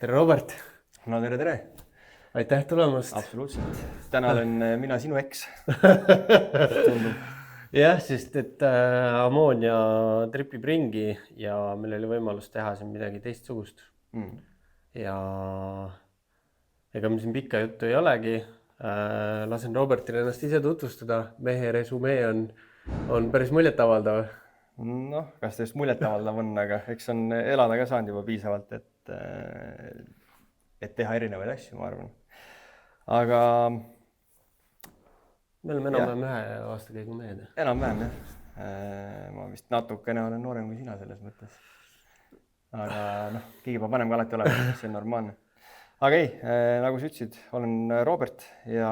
tere, Robert! No tere! Aitäh tulemast! Absoluutselt. Täna olen mina sinu eks. Tundub. Jah, sest et Ammonia tripib ringi ja meil oli võimalus teha siin midagi teistsugust. Ja ega me siin pikka juttu ei olegi. Lasen Robertil ennast ise tutvustada. Mehe resumee on päris muljetavaldav. Noh, kas teist muljetavaldav on, aga eks on elada ka saanud juba piisavalt, et teha erinevaid asju, ma arvan. Aga me oleme enam-vähem ühe aastakäigu mehed. Enam-vähem, jah. Ma vist natukene olen noorem kui sina selles mõttes. Aga noh, keegi peab vanem ka alati olema, see on normaalne. Aga ei, nagu sa ütlesid, olen Robert ja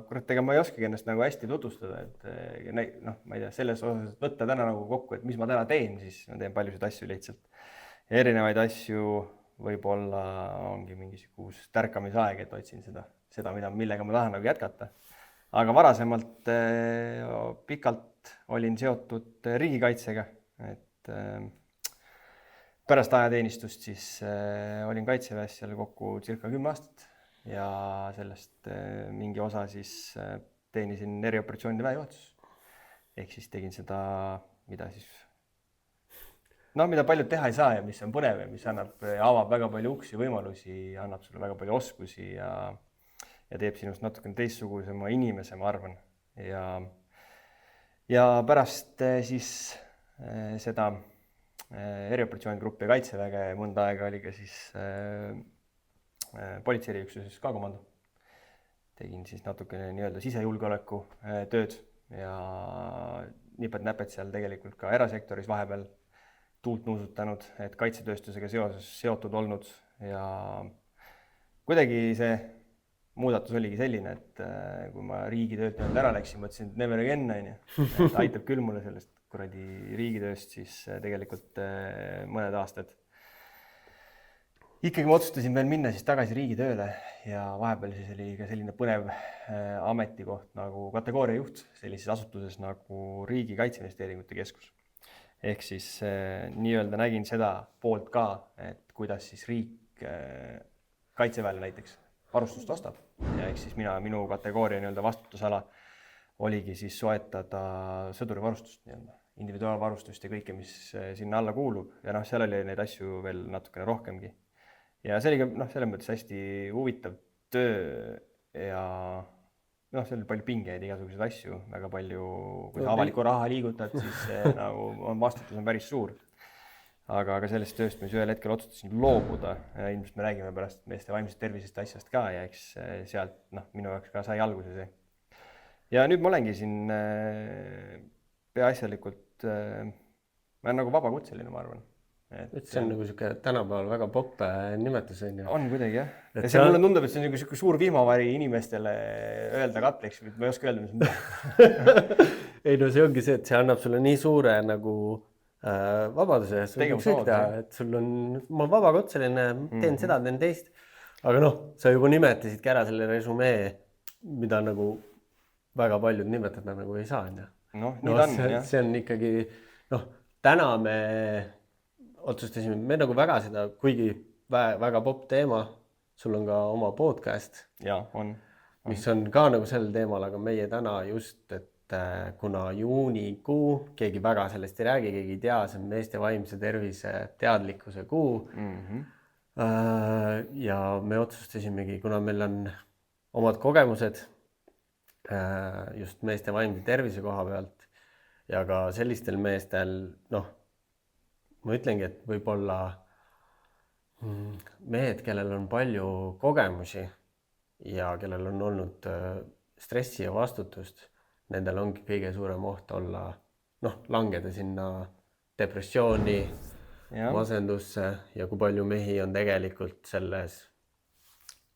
kurat, ega ma ei oskagi ennast nagu hästi tutvustada, et noh, ma ei tea, selles osas, et võtta täna nagu kokku, et mis ma täna teen, siis ma teen paljusid asju lihtsalt. Ja erinevaid asju võib-olla ongi mingisugune tärkamisaeg, et otsin seda, millega ma tahan nagu jätkata. Aga varasemalt pikalt olin seotud riigikaitsega, et pärast ajateenistust siis olin kaitseväes seal kokku circa 10 aastat ja sellest mingi osa siis teenisin erioperatsioonide väejuhatuses. Ehk siis tegin seda, mida paljud teha ei saa ja mis on põnev ja mis avab väga palju uksi võimalusi, annab sulle väga palju oskusi ja teeb sinust natukene teistsugusema inimese, ma arvan. Ja pärast siis seda erioperatsioonigruppi ja kaitseväge mõnda aega oli ka siis politseiüksuses ka komando. Tegin siis natukene nii-öelda sisejulgeoleku tööd ja nipet-näpet seal tegelikult ka erasektoris vahepeal tuult nuusutanud, et kaitsetööstusega seotud olnud ja kuidagi see muudatus oligi selline, et kui ma riigitöölt ära läksin, mõtlesin, et never again, et aitab küll mulle sellest kuradi riigitööst, siis tegelikult mõned aastad. Ikkagi ma otsustasin veel minna siis tagasi riigitööle ja vahepeal siis oli ka selline põnev ametikoht nagu kategooriajuht sellises asutuses nagu Riigi Kaitseinvesteeringute Keskus. Ehk siis nii-öelda nägin seda poolt ka, et kuidas siis riik kaitseväele näiteks varustust ostab. Ja ehk siis minu kategooria nii-öelda vastutusala oligi siis soetada sõdurivarustust, individuaalvarustust ja kõike, mis sinna alla kuulub. Ja seal oli neid asju veel natukene rohkemgi. Ja see oli ka selles mõttes hästi huvitav töö ja see oli palju pingeid, igasuguseid asju, väga palju, kui sa avalikku raha liigutad, siis nagu vastutus on päris suur. Aga sellest tööst me ühel hetkel otsustasin loobuda. Ilmselt me räägime pärast meeste vaimsest tervisest asjast ka ja eks sealt minu jaoks ka sai alguse see. Ja nüüd ma olengi siin peaasjalikult, ma olen nagu vabakutseline, ma arvan. See on nagu siuke tänapäeval väga popp nimetus. On kuidagi, jah. Ja see mulle tundub, et see on niisugune suur vihmavari inimestele öelda katleks, ma ei oska öelda, mis on. Ei, no see ongi see, et see annab sulle nii suure nagu vabaduse, et sul on, ma vabakutseline, teen seda, teen teist. Aga sa juba nimetasidki ära selle resumee, mida nagu väga paljud nimetada nagu ei saa. See on ikkagi, täna me otsustasime, me nagu väga seda, kuigi väga popp teema, sul on ka oma podcast, mis on ka nagu sel teemal, aga meie täna just, et kuna juunikuu, keegi väga sellest ei räägi, keegi ei tea, see on meeste vaimse tervise teadlikkuse kuu. Ja me otsustasimegi, kuna meil on omad kogemused just meeste vaimse tervise koha pealt ja ka sellistel meestel, ma ütlengi, et võib-olla mehed, kellel on palju kogemusi ja kellel on olnud stressi ja vastutust, nendel ongi kõige suurem oht olla, langeda sinna depressiooni, masendusse ja kui palju mehi on tegelikult selles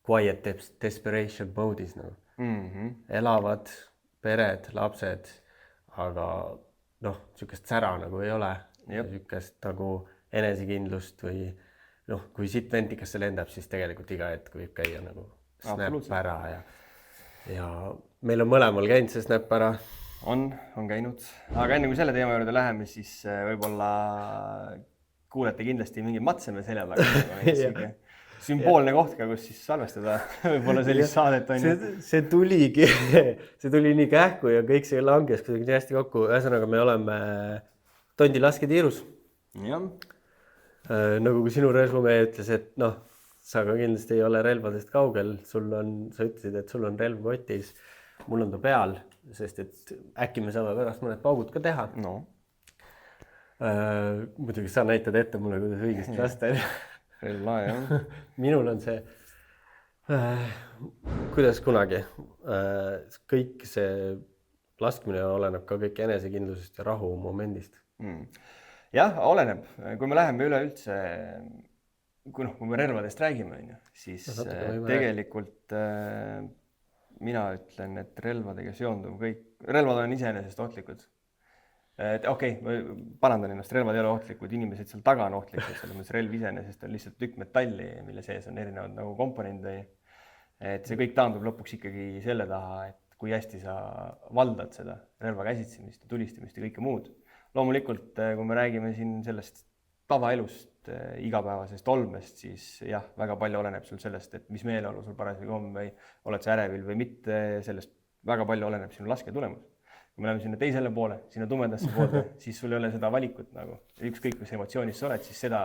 quiet desperation mode'is. Elavad pered, lapsed, aga niisugust sära nagu ei ole. Niisugust nagu enesekindlust või kui siit ventikasse lendab, siis tegelikult iga hetk võib käia nagu snap ära ja meil on mõlemal käinud see snap ära. On käinud. Aga enne kui selle teema juurde läheme, siis võib-olla kuulete kindlasti mingi matseme selja taga. sümboolne koht ka, kus siis salvestada võib-olla sellist saadet on ju. see tuligi, see tuli nii kähku ja kõik see langes kuidagi nii hästi kokku. Ühesõnaga, me oleme Tondi lasketiirus. jah. Nagu kui sinu resume ütles, et noh, sa ka kindlasti ei ole relvadest kaugel, sa ütlesid, et sul on relv kotis, mul on ta peal, sest et äkki me saame pärast mõned paugud ka teha. No. Muidugi sa näitad ette mulle, kuidas õigesti lasta. Relva, jah. Minul on see, kuidas kunagi, kõik see laskmine oleneb ka kõik enesekindlusest ja rahu momendist. Jah, oleneb. Kui me läheme üleüldse, kui me relvadest räägime, siis tegelikult mina ütlen, et relvadega seonduv kõik, relvad on iseenesest ohtlikud. Okei, parandan ennast, relvad ei ole ohtlikud, inimesed seal taga on ohtlikud, selles mõttes relv iseenesest on lihtsalt tükk metalli, mille sees on erinevad nagu komponendid. Et see kõik taandub lõpuks ikkagi selle taha, et kui hästi sa valdad seda relva käsitsemist ja tulistamist ja kõike muud. Loomulikult, kui me räägime siin sellest tavaelust, igapäevasest olmest, siis jah, väga palju oleneb sul sellest, et mis meeleolu sul parasjagu on või oled sa ärevil või mitte, sellest väga palju oleneb sinu laske tulemus. Kui me läheme sinna teisele poole, sinna tumedasse poole, siis sul ei ole seda valikut nagu. Ükskõik, mis emotsioonis sa oled, siis seda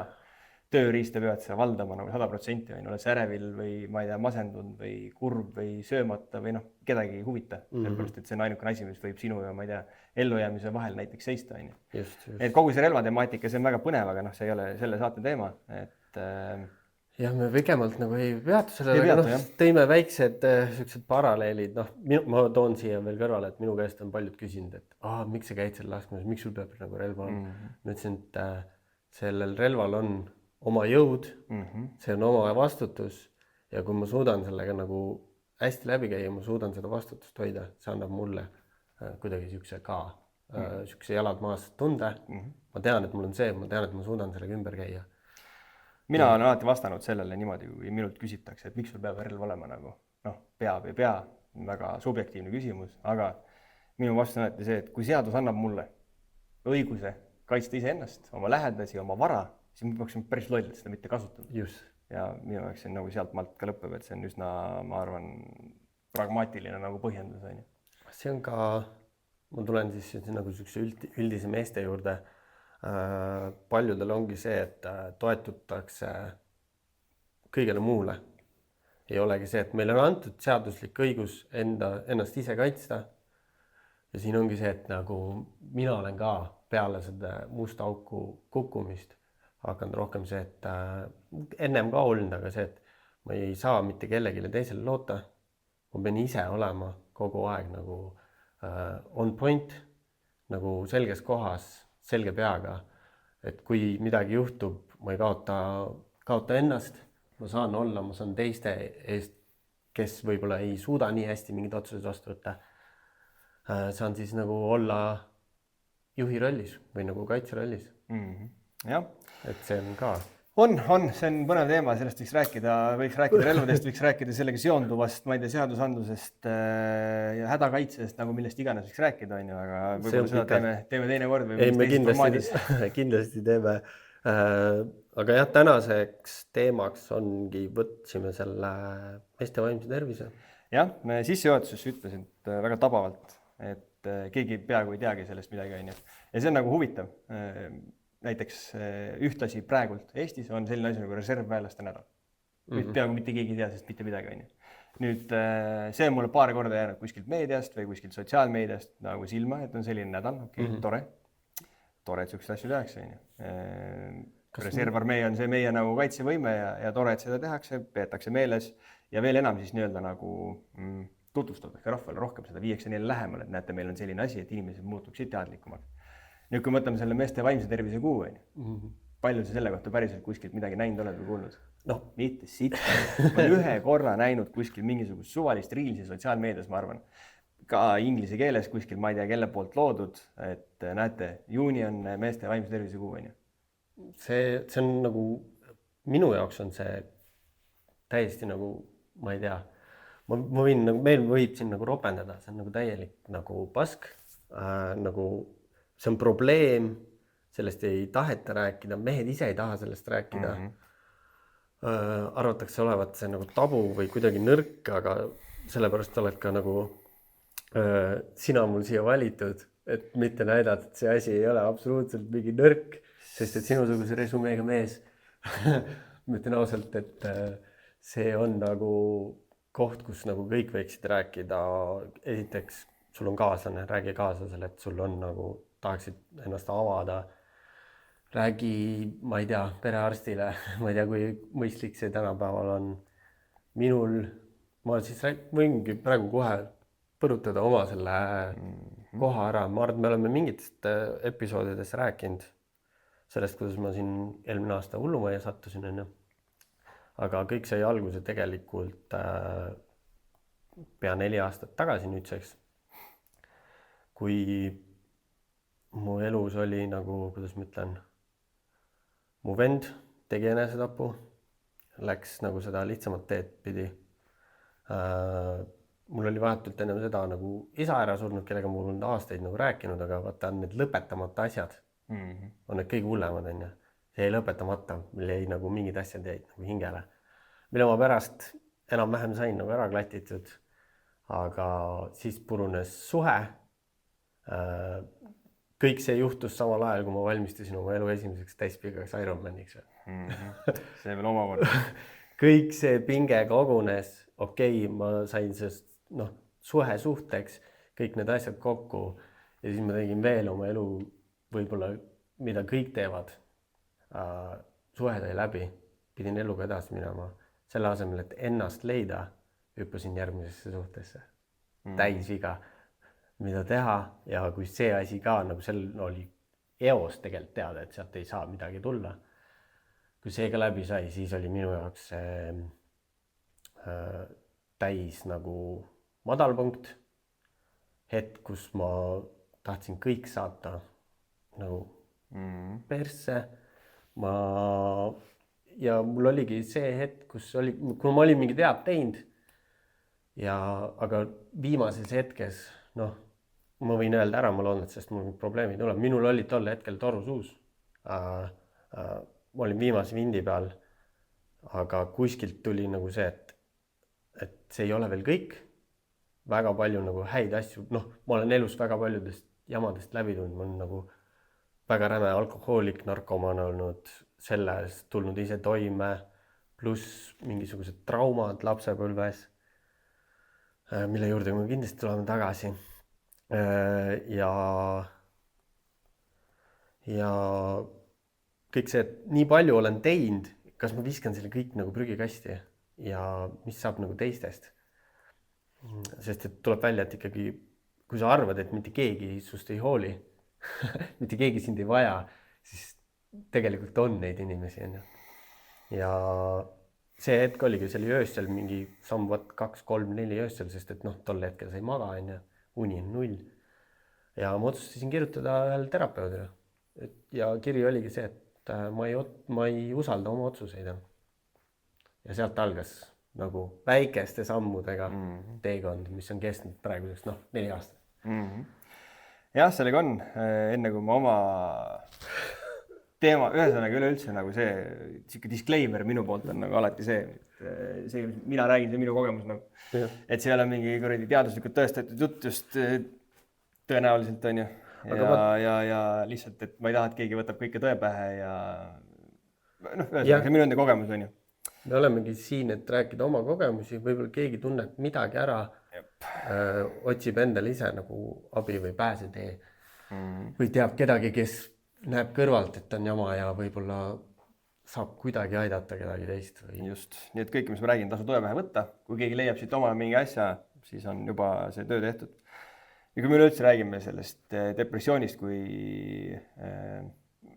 tööriista peavad sa valdama nagu 100%. Oled sa ärevil või ma ei tea, masendunud või kurb või söömata või kedagi ei huvita. Sellepärast, et see on ainukene asi, mis võib sinu ja ma ei tea, ellujäämise vahel näiteks seista. Et kogu see relvatemaatika, see on väga põnev, aga see ei ole selle saate teema. Jah, me pikemalt nagu ei peatu sellele, tõime väiksed sellised paralleelid. Ma toon siia veel kõrvale, et minu käest on paljud küsinud, et miks sa käid seal laskmises, miks sul peab nagu relva on. Ma ütlesin, et sellel relval on oma jõud, see on oma vastutus ja kui ma suudan sellega nagu hästi läbi käia, ma suudan seda vastutust hoida, see annab mulle kuidagi siukse jalad maas tunde. Ma tean, et mul on see, ma tean, et ma suudan sellega ümber käia. Mina olen alati vastanud sellele niimoodi, kui minult küsitakse, et miks sul peab relv olema nagu, peab ei pea, väga subjektiivne küsimus, aga minu vastus on alati see, et kui seadus annab mulle õiguse kaitsta iseennast, oma lähedasi, oma vara, siis me peaksime päris lollid seda mitte kasutama. Ja minu jaoks see nagu sealt maalt ka lõpeb, et see on üsna, ma arvan, pragmaatiline nagu põhjendus. See on ka, ma tulen siis nagu üldise meeste juurde. Paljudel ongi see, et toetutakse kõigele muule. Ei olegi see, et meil on antud seaduslik õigus ennast ise kaitsta. Ja siin ongi see, et nagu mina olen ka peale seda musta auku kukkumist hakanud rohkem see, et ennem ka olnud, aga see, et ma ei saa mitte kellegile teisele loota. Ma pean ise olema kogu aeg nagu on point, nagu selges kohas, selge peaga, et kui midagi juhtub, ma ei kaota ennast, ma saan olla, ma saan teiste eest, kes võib-olla ei suuda nii hästi mingid otsused vastu võtta. Saan siis nagu olla juhi rollis või nagu kaitse rollis. Jah. Et see on ka. On, see on põnev teema, sellest võiks rääkida relvadest, võiks rääkida sellega seonduvast, ma ei tea, seadusandlusest ja hädakaitsest, nagu millest iganes võiks rääkida, aga võib-olla seda teeme teine kord või me kindlasti teeme. Aga jah, tänaseks teemaks võtsime selle meeste vaimse tervise. Jah, me sissejuhatuses ütlesin väga tabavalt, et keegi peaaegu ei teagi sellest midagi. Ja see on nagu huvitav. Näiteks ühtlasi praegult Eestis on selline asi nagu reservväelaste nädal. Peaaegu mitte keegi ei tea sest mitte midagi. Nüüd see on mulle paar korda jäänud kuskilt meediast või kuskilt sotsiaalmeediast nagu silma, et on selline nädal. Tore, et sellised asju tehakse. Reservarmee on see meie nagu kaitsevõime ja tore, et seda tehakse, peetakse meeles ja veel enam siis nii-öelda nagu tutvustatakse rahvale rohkem seda, viiakse neile lähemale, et näete, meil on selline asi, et inimesed muutuksid teadlikumaks. Nüüd, kui mõtleme selle meeste vaimse tervise kuu, palju sa selle kohta päriselt kuskilt midagi näinud oled või kuulnud? Mitte siit. Ma olen ühe korra näinud kuskil mingisugust suvalist riilsi sotsiaalmeedias, ma arvan. Ka inglise keeles kuskil, ma ei tea, kelle poolt loodud, et näete, juuni on meeste vaimse tervise kuu. See on nagu, minu jaoks on see täiesti nagu, ma ei tea, meil võib siin nagu ropendada, see on nagu täielik nagu pask, nagu see on probleem, sellest ei taheta rääkida, mehed ise ei taha sellest rääkida. arvatakse olevat see nagu tabu või kuidagi nõrk, aga sellepärast oled ka nagu sina mul siia valitud, et mitte näidata, et see asi ei ole absoluutselt mingi nõrk, sest et sinusuguse resumeega mees ma ütlen ausalt, et see on nagu koht, kus nagu kõik võiksid rääkida. Esiteks, sul on kaaslane, räägi kaaslasele, et sul on nagu, tahaksid ennast avada. Räägi, ma ei tea, perearstile, ma ei tea, kui mõistlik see tänapäeval on. Minul, ma siis võingi praegu kohe põrutada oma selle koha ära. Ma arvan, et me oleme mingitest episoodides rääkinud sellest, kuidas ma siin eelmine aasta hullumajja sattusin, on ju. Aga kõik sai alguse tegelikult pea 4 aastat tagasi nüüdseks, kui mu elus oli nagu, kuidas ma ütlen, mu vend tegi enesetapu, läks nagu seda lihtsamat teed pidi. Mul oli vahetult enne seda nagu isa ära surnud, kellega mul on aastaid nagu rääkinud, aga vaata on need lõpetamata asjad, on need kõige hullemad, on ju. See ei lõpetamata, meil jäi nagu mingid asjad jäid nagu hingele. Mille ma pärast enam-vähem sain nagu ära klatitud, aga siis purunes suhe. Kõik see juhtus samal ajal, kui ma valmistusin oma elu esimeseks täispikaks Ironmaniks. See veel omakorda. Kõik see pinge kogunes, okei, ma sain sest suhe suhteks, kõik need asjad kokku ja siis ma tegin veel oma elu võib-olla, mida kõik teevad. Suhe sai läbi, pidin eluga edasi minema. Selle asemel, et ennast leida, hüppasin järgmisesse suhtesse. Täisviga, mida teha ja kui see asi ka, nagu sel oli eos tegelikult teada, et sealt ei saa midagi tulla. Kui see ka läbi sai, siis oli minu jaoks täis nagu madalpunkt. Hetk, kus ma tahtsin kõik saata nagu persse. Ja mul oligi see hetk, kus oli, kui ma olin mingi teab teinud ja aga viimases hetkes, ma võin öelda ära, ma loodan, et sest mul probleemi tuleb. Minul oli tol hetkel toru suus. Ma olin viimase vindi peal, aga kuskilt tuli nagu see, et see ei ole veel kõik. Väga palju nagu häid asju, ma olen elus väga paljudest jamadest läbi tulnud, ma olen nagu väga räme alkohoolik, narkomaan olnud, sellest tulnud ise toime, pluss mingisugused traumad lapsepõlves, mille juurde me kindlasti tuleme tagasi. Ja kõik see, et nii palju olen teinud, kas ma viskan selle kõik nagu prügikasti ja mis saab nagu teistest. Sest et tuleb välja, et ikkagi, kui sa arvad, et mitte keegi sust ei hooli, mitte keegi sind ei vaja, siis tegelikult on neid inimesi. Ja see hetk oligi, see oli öösel mingi samvat 2, 3, 4 öösel, sest et tol hetkel sa ei maga, uni on 0. Ja ma otsustasin kirjutada ühele terapeudile. Ja kiri oligi see, et ma ei usalda oma otsuseid. Ja sealt algas nagu väikeste sammudega teekond, mis on kestnud praeguseks 4 aastat. Jah, sellega on. Enne kui ma oma teema, ühesõnaga üleüldse nagu see disclaimer minu poolt on nagu alati see, mina räägin, see minu kogemus nagu. Et see ei ole mingi kuradi teaduslikult tõestatud jutt just tõenäoliselt on ju. Ja lihtsalt, et ma ei taha, et keegi võtab kõike tõe pähe ja ühesõnaga, see minu enda kogemus on ju. Me olemegi siin, et rääkida oma kogemusi, võib-olla keegi tunneb midagi ära, otsib endale ise nagu abi või pääsetee või teab kedagi, kes näeb kõrvalt, et on jama ja võib-olla saab kuidagi aidata kedagi teist. Just, nii et kõike, mis ma räägin, tasu tõe pähe võtta. Kui keegi leiab siit oma mingi asja, siis on juba see töö tehtud. Ja kui me üleüldse räägime sellest depressioonist, kui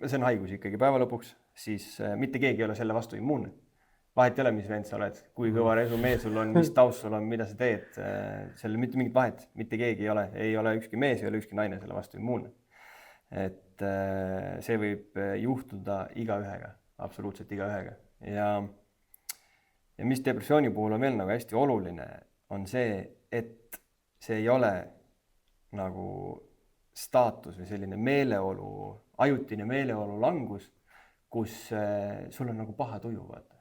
see on haigus ikkagi päeva lõpuks, siis mitte keegi ei ole selle vastu immuunne. Vahet ei ole, mis vend sa oled, kui kõva resumee sul on, mis taust sul on, mida sa teed, selle mitte mingit vahet, mitte keegi ei ole ükski mees, ei ole ükski naine selle vastu immuunne. Et see võib juhtuda igaühega, absoluutselt igaühega. Ja mis depressiooni puhul on veel nagu hästi oluline, on see, et see ei ole nagu staatus või selline meeleolu, ajutine meeleolu langus, kus sul on nagu paha tuju, vaata.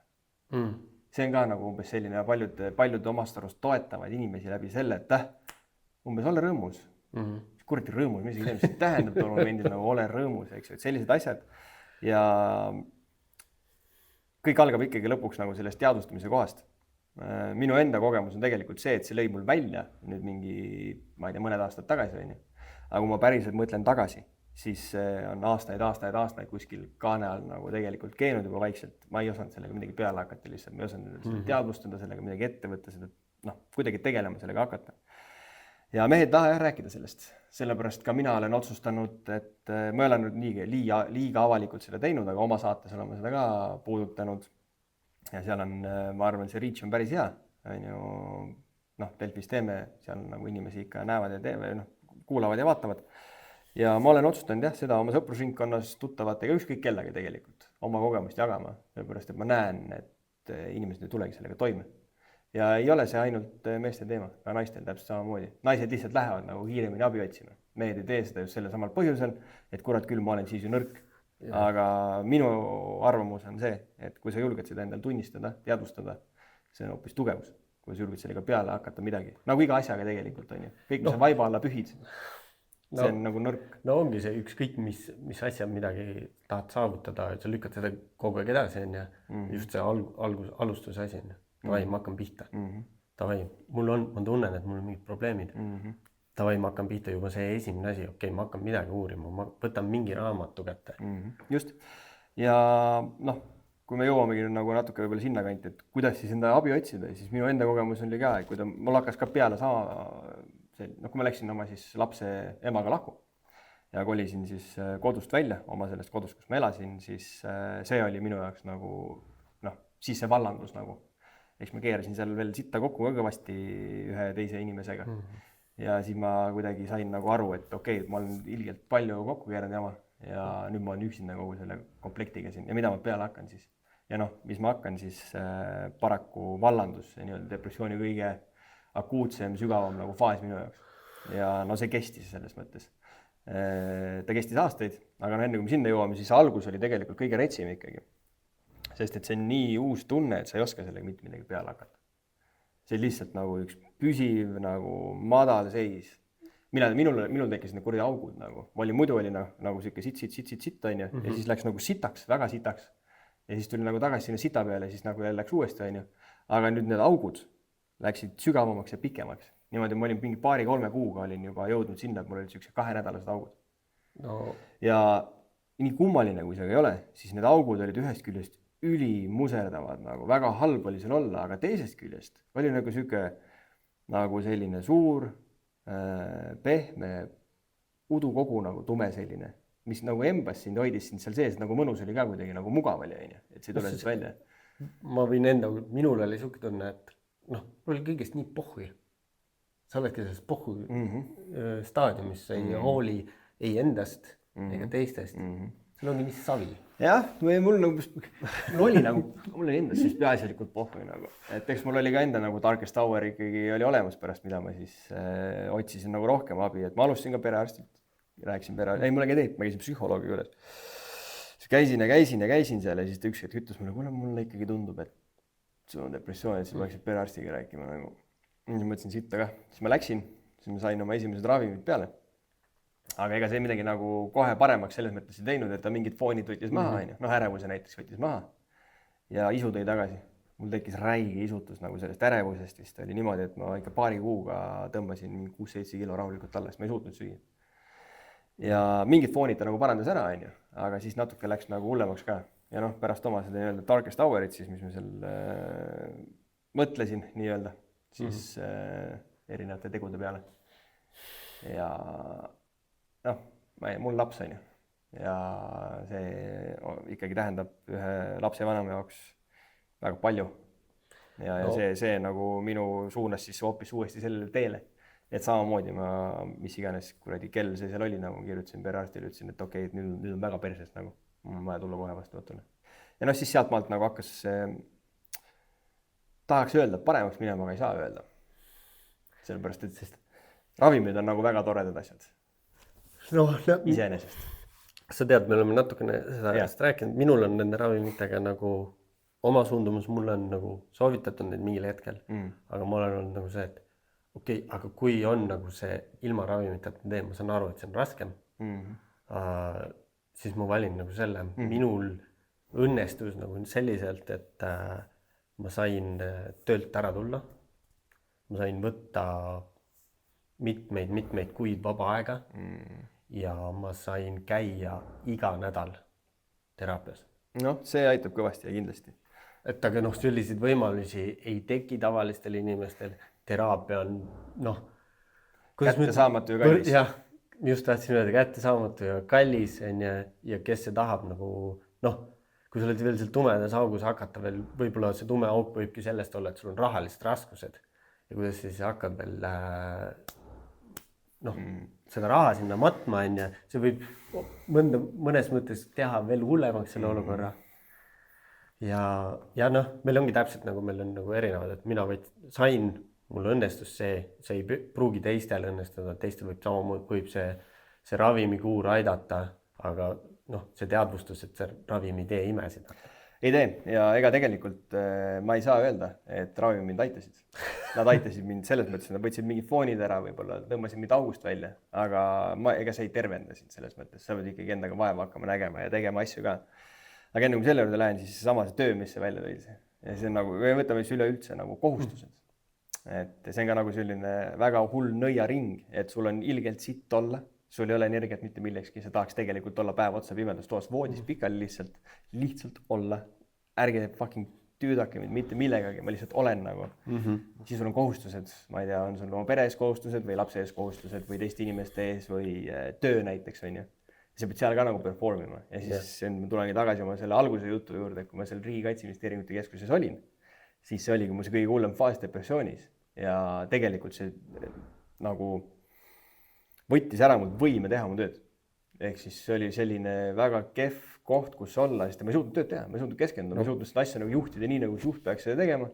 See on ka nagu umbes selline, paljud omast arust toetavad inimesi läbi selle, et umbes ole rõõmus. Kuradi rõõmus, mis see tähendab tol momendil nagu ole rõõmus, eks ju, et sellised asjad. Ja kõik algab ikkagi lõpuks nagu sellest teadvustamise kohast. Minu enda kogemus on tegelikult see, et see lõi mul välja nüüd mingi, ma ei tea, mõned aastad tagasi, on ju. Aga kui ma päriselt mõtlen tagasi, siis on aastaid kuskil kaane all nagu tegelikult keenud juba vaikselt. Ma ei osanud sellega midagi peale hakata lihtsalt, ma ei osanud teadvustada sellega midagi ette võtta, seda, kuidagi tegelema sellega hakata. Ja mehed taha rääkida sellest, sellepärast ka mina olen otsustanud, et ma ei ole nüüd liiga avalikult seda teinud, aga oma saates oleme seda ka puudutanud. Ja seal on, ma arvan, see reach on päris hea. Delfis teeme, seal nagu inimesi ikka näevad ja kuulavad ja vaatavad. Ja ma olen otsustanud seda oma sõprusringkonnas tuttavatega ükskõik kellega tegelikult oma kogemust jagama, sellepärast et ma näen, et inimesed ei tulegi sellega toime. Ja ei ole see ainult meeste teema, ka naistel täpselt samamoodi. Naised lihtsalt lähevad nagu kiiremini abi otsima. Mehed ei tee seda just selle samal põhjusel, et kurat küll, ma olen siis ju nõrk. Aga minu arvamus on see, et kui sa julged seda endal tunnistada, teadvustada, see on hoopis tugevus. Kui sa julged sellega peale hakata midagi. Nagu iga asjaga tegelikult on ju. Kõik, mis on vaiba alla pühid, see on nagu nõrk. No ongi see ükskõik, mis asja midagi tahad saavutada, et sa lükkad seda kogu aeg edasi, on ja just see alustuse asi on. Tavai, ma hakkan pihta. Tavai, ma tunnen, et mul on mingid probleemid. Tavai, ma hakkan pihta juba see esimene asi. Okei, ma hakkan midagi uurima, ma võtan mingi raamatu kätte. Just. Ja kui me jõuamegi nagu natuke võib-olla sinna kanti, et kuidas siis enda abi otsida, siis minu enda kogemus oli ka, et kui mul hakkas ka peale sama, kui ma läksin oma siis lapse emaga lahku ja kolisin siis kodust välja, oma sellest kodust, kus ma elasin, siis see oli minu jaoks nagu, siis see vallandus nagu. Eks ma keerasin seal veel sitta kokku kõvasti ühe teise inimesega. Ja siis ma kuidagi sain nagu aru, et okei, ma olen ilgelt palju kokku keeranud jama ja nüüd ma olen üksinda kogu selle komplektiga siin ja mida ma peale hakkan siis. Ja mis ma hakkan siis paraku vallandus, see depressiooni kõige akuutsem, sügavam nagu faas minu jaoks. Ja see kestis selles mõttes. Ta kestis aastaid, aga enne kui me sinna jõuame, siis algus oli tegelikult kõige retsim ikkagi. Sest et see on nii uus tunne, et sa ei oska sellega mitte midagi peale hakata. See lihtsalt nagu üks püsiv, nagu madal seis. Minul tekkis need kuradi augud nagu. Muidu oli nagu siuke sitt, on ju. Ja siis läks nagu sitaks, väga sitaks. Ja siis tuli nagu tagasi sinna sita peale, siis nagu läks uuesti, on ju. Aga nüüd need augud läksid sügavamaks ja pikemaks. Niimoodi ma olin mingi 2-3 kuuga olin juba jõudnud sinna, et mul olid siuksed 2-nädalased augud. Ja nii kummaline, kui see ei ole, siis need augud olid ühest küljest ülimuserdavad, nagu väga halb oli seal olla, aga teisest küljest oli nagu siuke nagu selline suur, pehme udukogu nagu tume selline, mis nagu embas sind, hoidis sind seal sees, nagu mõnus oli ka kuidagi, nagu mugav oli, et see tule siis välja. Ma võin minul oli siuke tunne, et mul oli kõigest nii pohhui. Sa oledki selles pohhui staadiumis, ei hooli ei endast ega teistest. Sul ongi mis savi. Jah, mul oli endast siis peaasjalikult pohhui nagu. Et eks mul oli ka enda nagu Darkest Hour ikkagi oli olemas pärast, mida ma siis otsisin nagu rohkem abi. Et ma alustasin ka perearstilt, rääkisin mulle ka teeb, ma käisin psühholoogi juures. Siis käisin seal ja siis ta üks hetk ütles mulle ikkagi tundub, et sul on depressioon, et sa peaksid perearstiga rääkima nagu. Siis mõtlesin sitta ka. Siis ma läksin, siis ma sain oma esimesed ravimid peale. Aga ega see midagi nagu kohe paremaks selles mõttes ei teinud, et ta mingid foonid võttis maha, ärevuse näiteks võttis maha ja isu tõi tagasi. Mul tekkis räige isutus nagu sellest ärevusest vist oli niimoodi, et ma ikka 2 kuuga tõmbasin 6-7 kilo rahulikult alla, sest ma ei suutnud süüa. Ja mingid foonid ta nagu parandas ära, aga siis natuke läks nagu hullemaks ka. Ja pärast oma seda Darkest Hourit siis, mis ma seal mõtlesin nii-öelda, siis erinevate tegude peale. Ja mul laps on ju ja see ikkagi tähendab ühe lapsevanema jaoks väga palju ja see nagu minu suunas siis hoopis uuesti sellele teele, et samamoodi mis iganes kuradi kell see seal oli, nagu kirjutasin perearstile, ütlesin, et okei, et nüüd on väga persest nagu, mul on vaja tulla kohe vastuvõtule. Ja siis sealt maalt nagu hakkas tahaks öelda, et paremaks minema, aga ei saa öelda. Sellepärast, et ravimid on nagu väga toredad asjad. Iseenesest. Sa tead, me oleme natukene seda rääkinud, minul on nende ravimitega nagu oma suundumus mulle on nagu soovitatud neid mingil hetkel, aga ma olen olnud nagu see, et okei, aga kui on nagu see ilma ravimiteta teen, ma saan aru, et see on raskem, siis ma valin nagu selle. Minul õnnestus nagu selliselt, et ma sain töölt ära tulla. Ma sain võtta mitmeid kuid vaba aega ja ma sain käia iga nädal teraapias. Noh, see aitab kõvasti ja kindlasti. Et aga noh, selliseid võimalusi ei teki tavalistel inimestel. Teraapia on kättesaamatu ja kallis. Jah, just tahtsin öelda, kättesaamatu ja kallis on ja kes see tahab nagu, noh, kui sa oled veel seal tumedas augus hakata veel, võib-olla see tume auk võibki sellest olla, et sul on rahalised raskused ja kuidas siis hakkad veel seda raha sinna matma on ja see võib mõnes mõttes teha veel hullemaks selle olukorra. Ja noh, meil ongi täpselt nagu meil on nagu erinevad, et mina sain, mul õnnestus see ei pruugi teistel õnnestuda, teistel võib see ravimikuur aidata, aga noh, see teadvustus, et see ravim ei tee imesid. Ei tee ja ega tegelikult ma ei saa öelda, et ravimid mind aitasid. Nad aitasid mind selles mõttes, nad võtsid mingid foonid ära, võib-olla tõmbasid mind august välja, aga ega see ei tervendasid selles mõttes, sa võid ikkagi endaga vaeva hakkama nägema ja tegema asju ka. Aga enne kui selle juurde lähen, siis sama see töö, mis see välja tõi. Ja see on nagu, võtame siis üleüldse nagu kohustused. Et see on ka nagu selline väga hull nõiaring, et sul on ilgelt sitt olla, sul ei ole energiat mitte millekski, sa tahaks tegelikult olla päev otsa pimedas toas voodis pikali lihtsalt olla. Ärge fucking tüüdake mind mitte millegagi, ma lihtsalt olen nagu. Siis sul on kohustused, ma ei tea, on sul oma pere ees kohustused või lapse ees kohustused või teiste inimeste ees või töö näiteks on ju. Ja sa pead seal ka nagu performima ja siis ma tulengi tagasi oma selle alguse jutu juurde, kui ma seal Riigi Kaitseinvesteeringute Keskuses olin, siis see oligi mu see kõige hullem faas depressioonis ja tegelikult see nagu võttis ära mul võime teha mu tööd. Ehk siis see oli selline väga kehv koht, kus olla, sest ma ei suutnud tööd teha, ma ei suutnud keskenduda, ma ei suutnud seda asja nagu juhtida nii, nagu juht peaks seda tegema.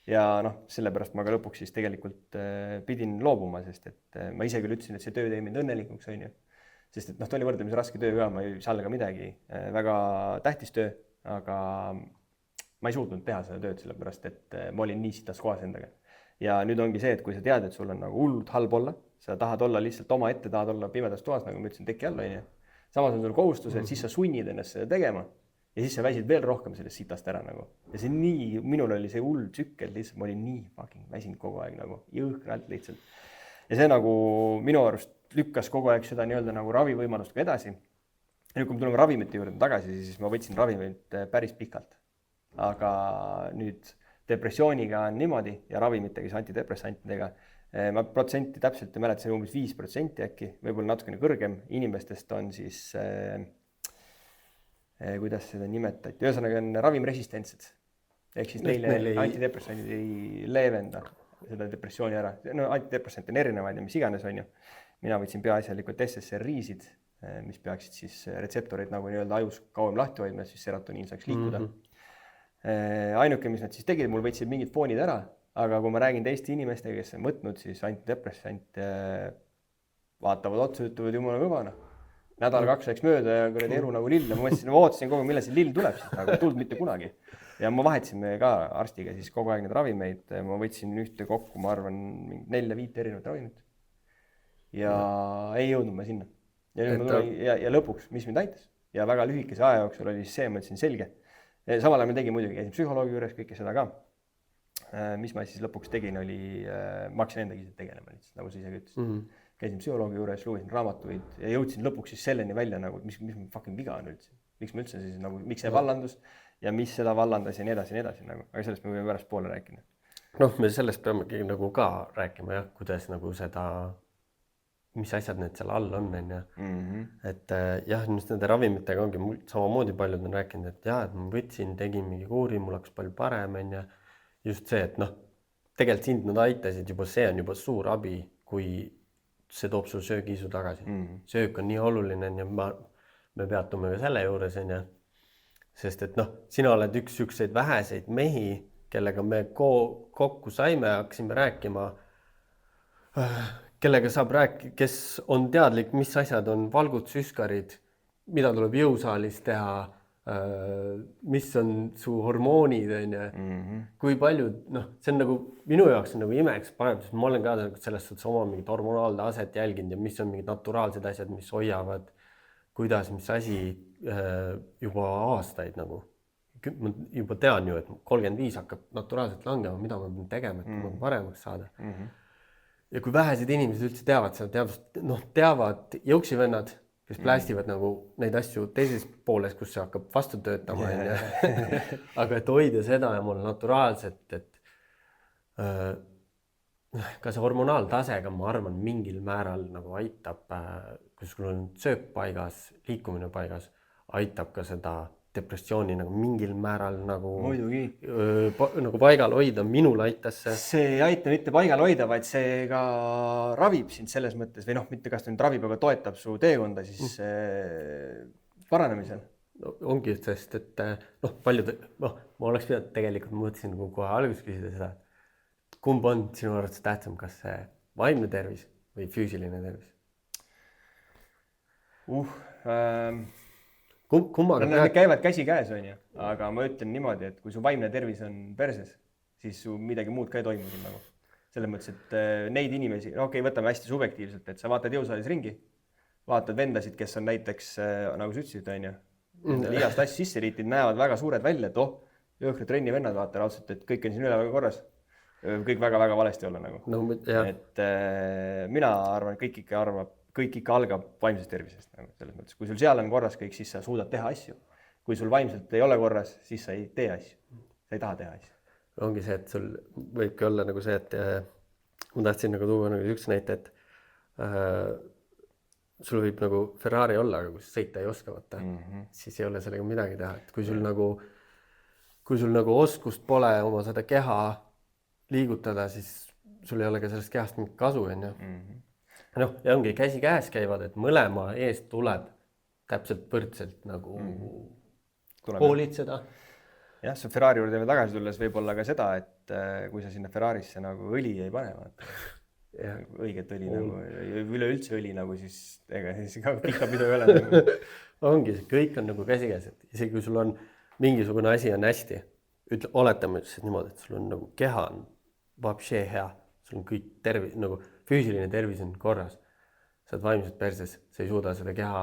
Ja noh, sellepärast ma ka lõpuks siis tegelikult pidin loobuma, sest et ma ise küll ütlesin, et see töö teeb mind õnnelikuks, on ju. Sest et noh, ta oli võrdlemisi raske töö ka, ma ei salga midagi, väga tähtis töö, aga ma ei suutnud teha seda tööd, sellepärast et ma olin nii sitas kohas endaga. Ja nüüd ongi see, et kui sa tead, et sul on nagu hullult halb olla, sa tahad olla lihtsalt oma ette, tahad olla pimedas toas, nagu ma ütlesin, teki all, on ju. Samas on sul kohustused, siis sa sunnid ennast seda tegema ja siis sa väsid veel rohkem sellest sitast ära nagu. Ja see nii, minul oli see hull tsükkel, lihtsalt ma olin nii fucking väsinud kogu aeg nagu, jõhkralt lihtsalt. Ja see nagu minu arust lükkas kogu aeg seda nii-öelda nagu ravivõimalust ka edasi. Ja nüüd, kui me tuleme ravimite juurde tagasi, siis ma võtsin ravimit päris pikalt. Aga nüüd depressiooniga on niimoodi ja ravimitega, siis antidepressantidega, ma protsenti täpselt ei mäleta, see on umbes 5% äkki, võib-olla natukene kõrgem. Inimestest on siis, kuidas seda nimetati, ühesõnaga on ravimresistentsed. Ehk siis neile antidepressandid ei leevenda seda depressiooni ära. No antidepressant on erinevaid ja mis iganes on ju. Mina võtsin peaasjalikult SSRI-sid, mis peaksid siis retseptoreid nagu nii-öelda ajus kauem lahti hoidma, siis serotoniin saaks liikuda. Ainuke, mis nad siis tegid, mul võtsid mingid foonid ära, aga kui ma räägin teiste inimestega, kes on võtnud, siis antidepressant vaatavad otsa, ütlevad jumala kõvana. Nädal 2 läks mööda ja kuradi elu nagu lill. Ma ootasin kogu, millal see lill tuleb, aga tulnud mitte kunagi. Ja ma vahetasime ka arstiga siis kogu aeg need ravimeid. Ma võtsin ühte kokku, ma arvan, 4-5 erinevat ravimit. Ja ei jõudnud ma sinna. Ja lõpuks, mis mind aitas. Ja väga lühikese aja jooksul oli see, ma ütlesin selge. Samal ajal ma tegin muidugi, käisin psühholoogi juures, kõike seda ka. Mis ma siis lõpuks tegin, oli, ma hakkasin endagi tegelema, nagu sa ise ütlesid. Käisin psühholoogi juures, lugesin raamatuid ja jõudsin lõpuks siis selleni välja, nagu, mis fucking viga on üldse. Miks ma üldse siis, nagu, miks see vallandus ja mis seda vallandas ja nii edasi. Nagu. Aga sellest me võime pärast poole rääkida. Noh, me sellest peamegi nagu ka rääkima, jah, kuidas nagu seda, mis asjad need seal all on, ja. Et jah, nende ravimitega ongi samamoodi paljud on rääkinud, et jah, et ma võtsin, tegin mingi kuuri, mul hakkas palju parem, ja just see, et noh, tegelikult sind nad aitasid juba, see on juba suur abi, kui see toob sul söögiisu tagasi. Söök on nii oluline ja me peatume ka selle juures, ja. Sest et noh, sina oled üks sükseid väheseid mehi, kellega me kokku saime, hakkasime rääkima, kellega saab rääkida, kes on teadlik, mis asjad on valgud, süskarid, mida tuleb jõusaalis teha, mis on su hormoonid, on ju, kui palju, noh, see on nagu minu jaoks on nagu imeks paneb, sest ma olen ka selles suhtes oma mingit hormonaaltaset jälginud ja mis on mingid naturaalsed asjad, mis hoiavad, kuidas, mis asi juba aastaid nagu. Ma juba tean ju, et 35 hakkab naturaalselt langema, mida ma pean tegema, et ma paremaks saada. Ja kui vähesed inimesed üldse teavad seda, teavad jõuksivennad, kes plästivad nagu neid asju teises pooles, kus see hakkab vastu töötama. Aga et hoida seda ja mul naturaalselt, et ka see hormonaaltasega, ma arvan, mingil määral nagu aitab, kui sul on söök paigas, liikumine paigas, aitab ka seda depressiooni nagu mingil määral nagu, nagu paigal hoida, minul aitas see. See ei aita mitte paigal hoida, vaid see ka ravib sind selles mõttes või noh, mitte kas ta nüüd ravib, aga toetab su teekonda siis paranemisel. No, ongi, sest et paljud, ma oleks pidanud tegelikult, mõtlesin kohe alguses küsida seda, kumb on sinu arvates tähtsam, kas see vaimne tervis või füüsiline tervis? Need käivad käsi käes, on ju, aga ma ütlen niimoodi, et kui su vaimne tervis on perses, siis su midagi muud ka ei toimu siin nagu. Selles mõttes, et neid inimesi, võtame hästi subjektiivselt, et sa vaatad jõusaalis ringi, vaatad vendasid, kes on näiteks, nagu sa ütlesid, on ju, igast asju sisse riitid, näevad väga suured välja, et jõhkri trenni vennad vaata raudselt, et kõik on siin üle väga korras. Kõik väga-väga valesti olla nagu. Et mina arvan, kõik ikka algab vaimsest tervisest nagu selles mõttes. Kui sul seal on korras kõik, siis sa suudad teha asju. Kui sul vaimselt ei ole korras, siis sa ei tee asju. Sa ei taha teha asju. Ongi see, et sul võibki olla nagu see, et ma tahtsin nagu tuua nagu üks näite, et sul võib nagu Ferrari olla, aga kui sa sõita ei oska võtta, siis ei ole sellega midagi teha. Et kui sul nagu oskust pole oma seda keha liigutada, siis sul ei ole ka sellest kehast mingit kasu, on ju. Ja ongi käsi käes käivad, et mõlema eest tuleb täpselt võrdselt nagu hoolitseda. Jah, see Ferrari juurde veel tagasi tulles võib olla ka seda, et kui sa sinna Ferrarisse nagu õli ei pane, õiget õli nagu, üleüldse õli nagu, siis ega siis ka pikka pidu ei ole. Nagu. Ongi, see kõik on nagu käsi käes, et isegi kui sul on mingisugune asi on hästi, oletame niimoodi, et sul on nagu keha on vapšee hea, sul on kõik nagu füüsiline tervis on korras, sa oled vaimselt perses, sa ei suuda seda keha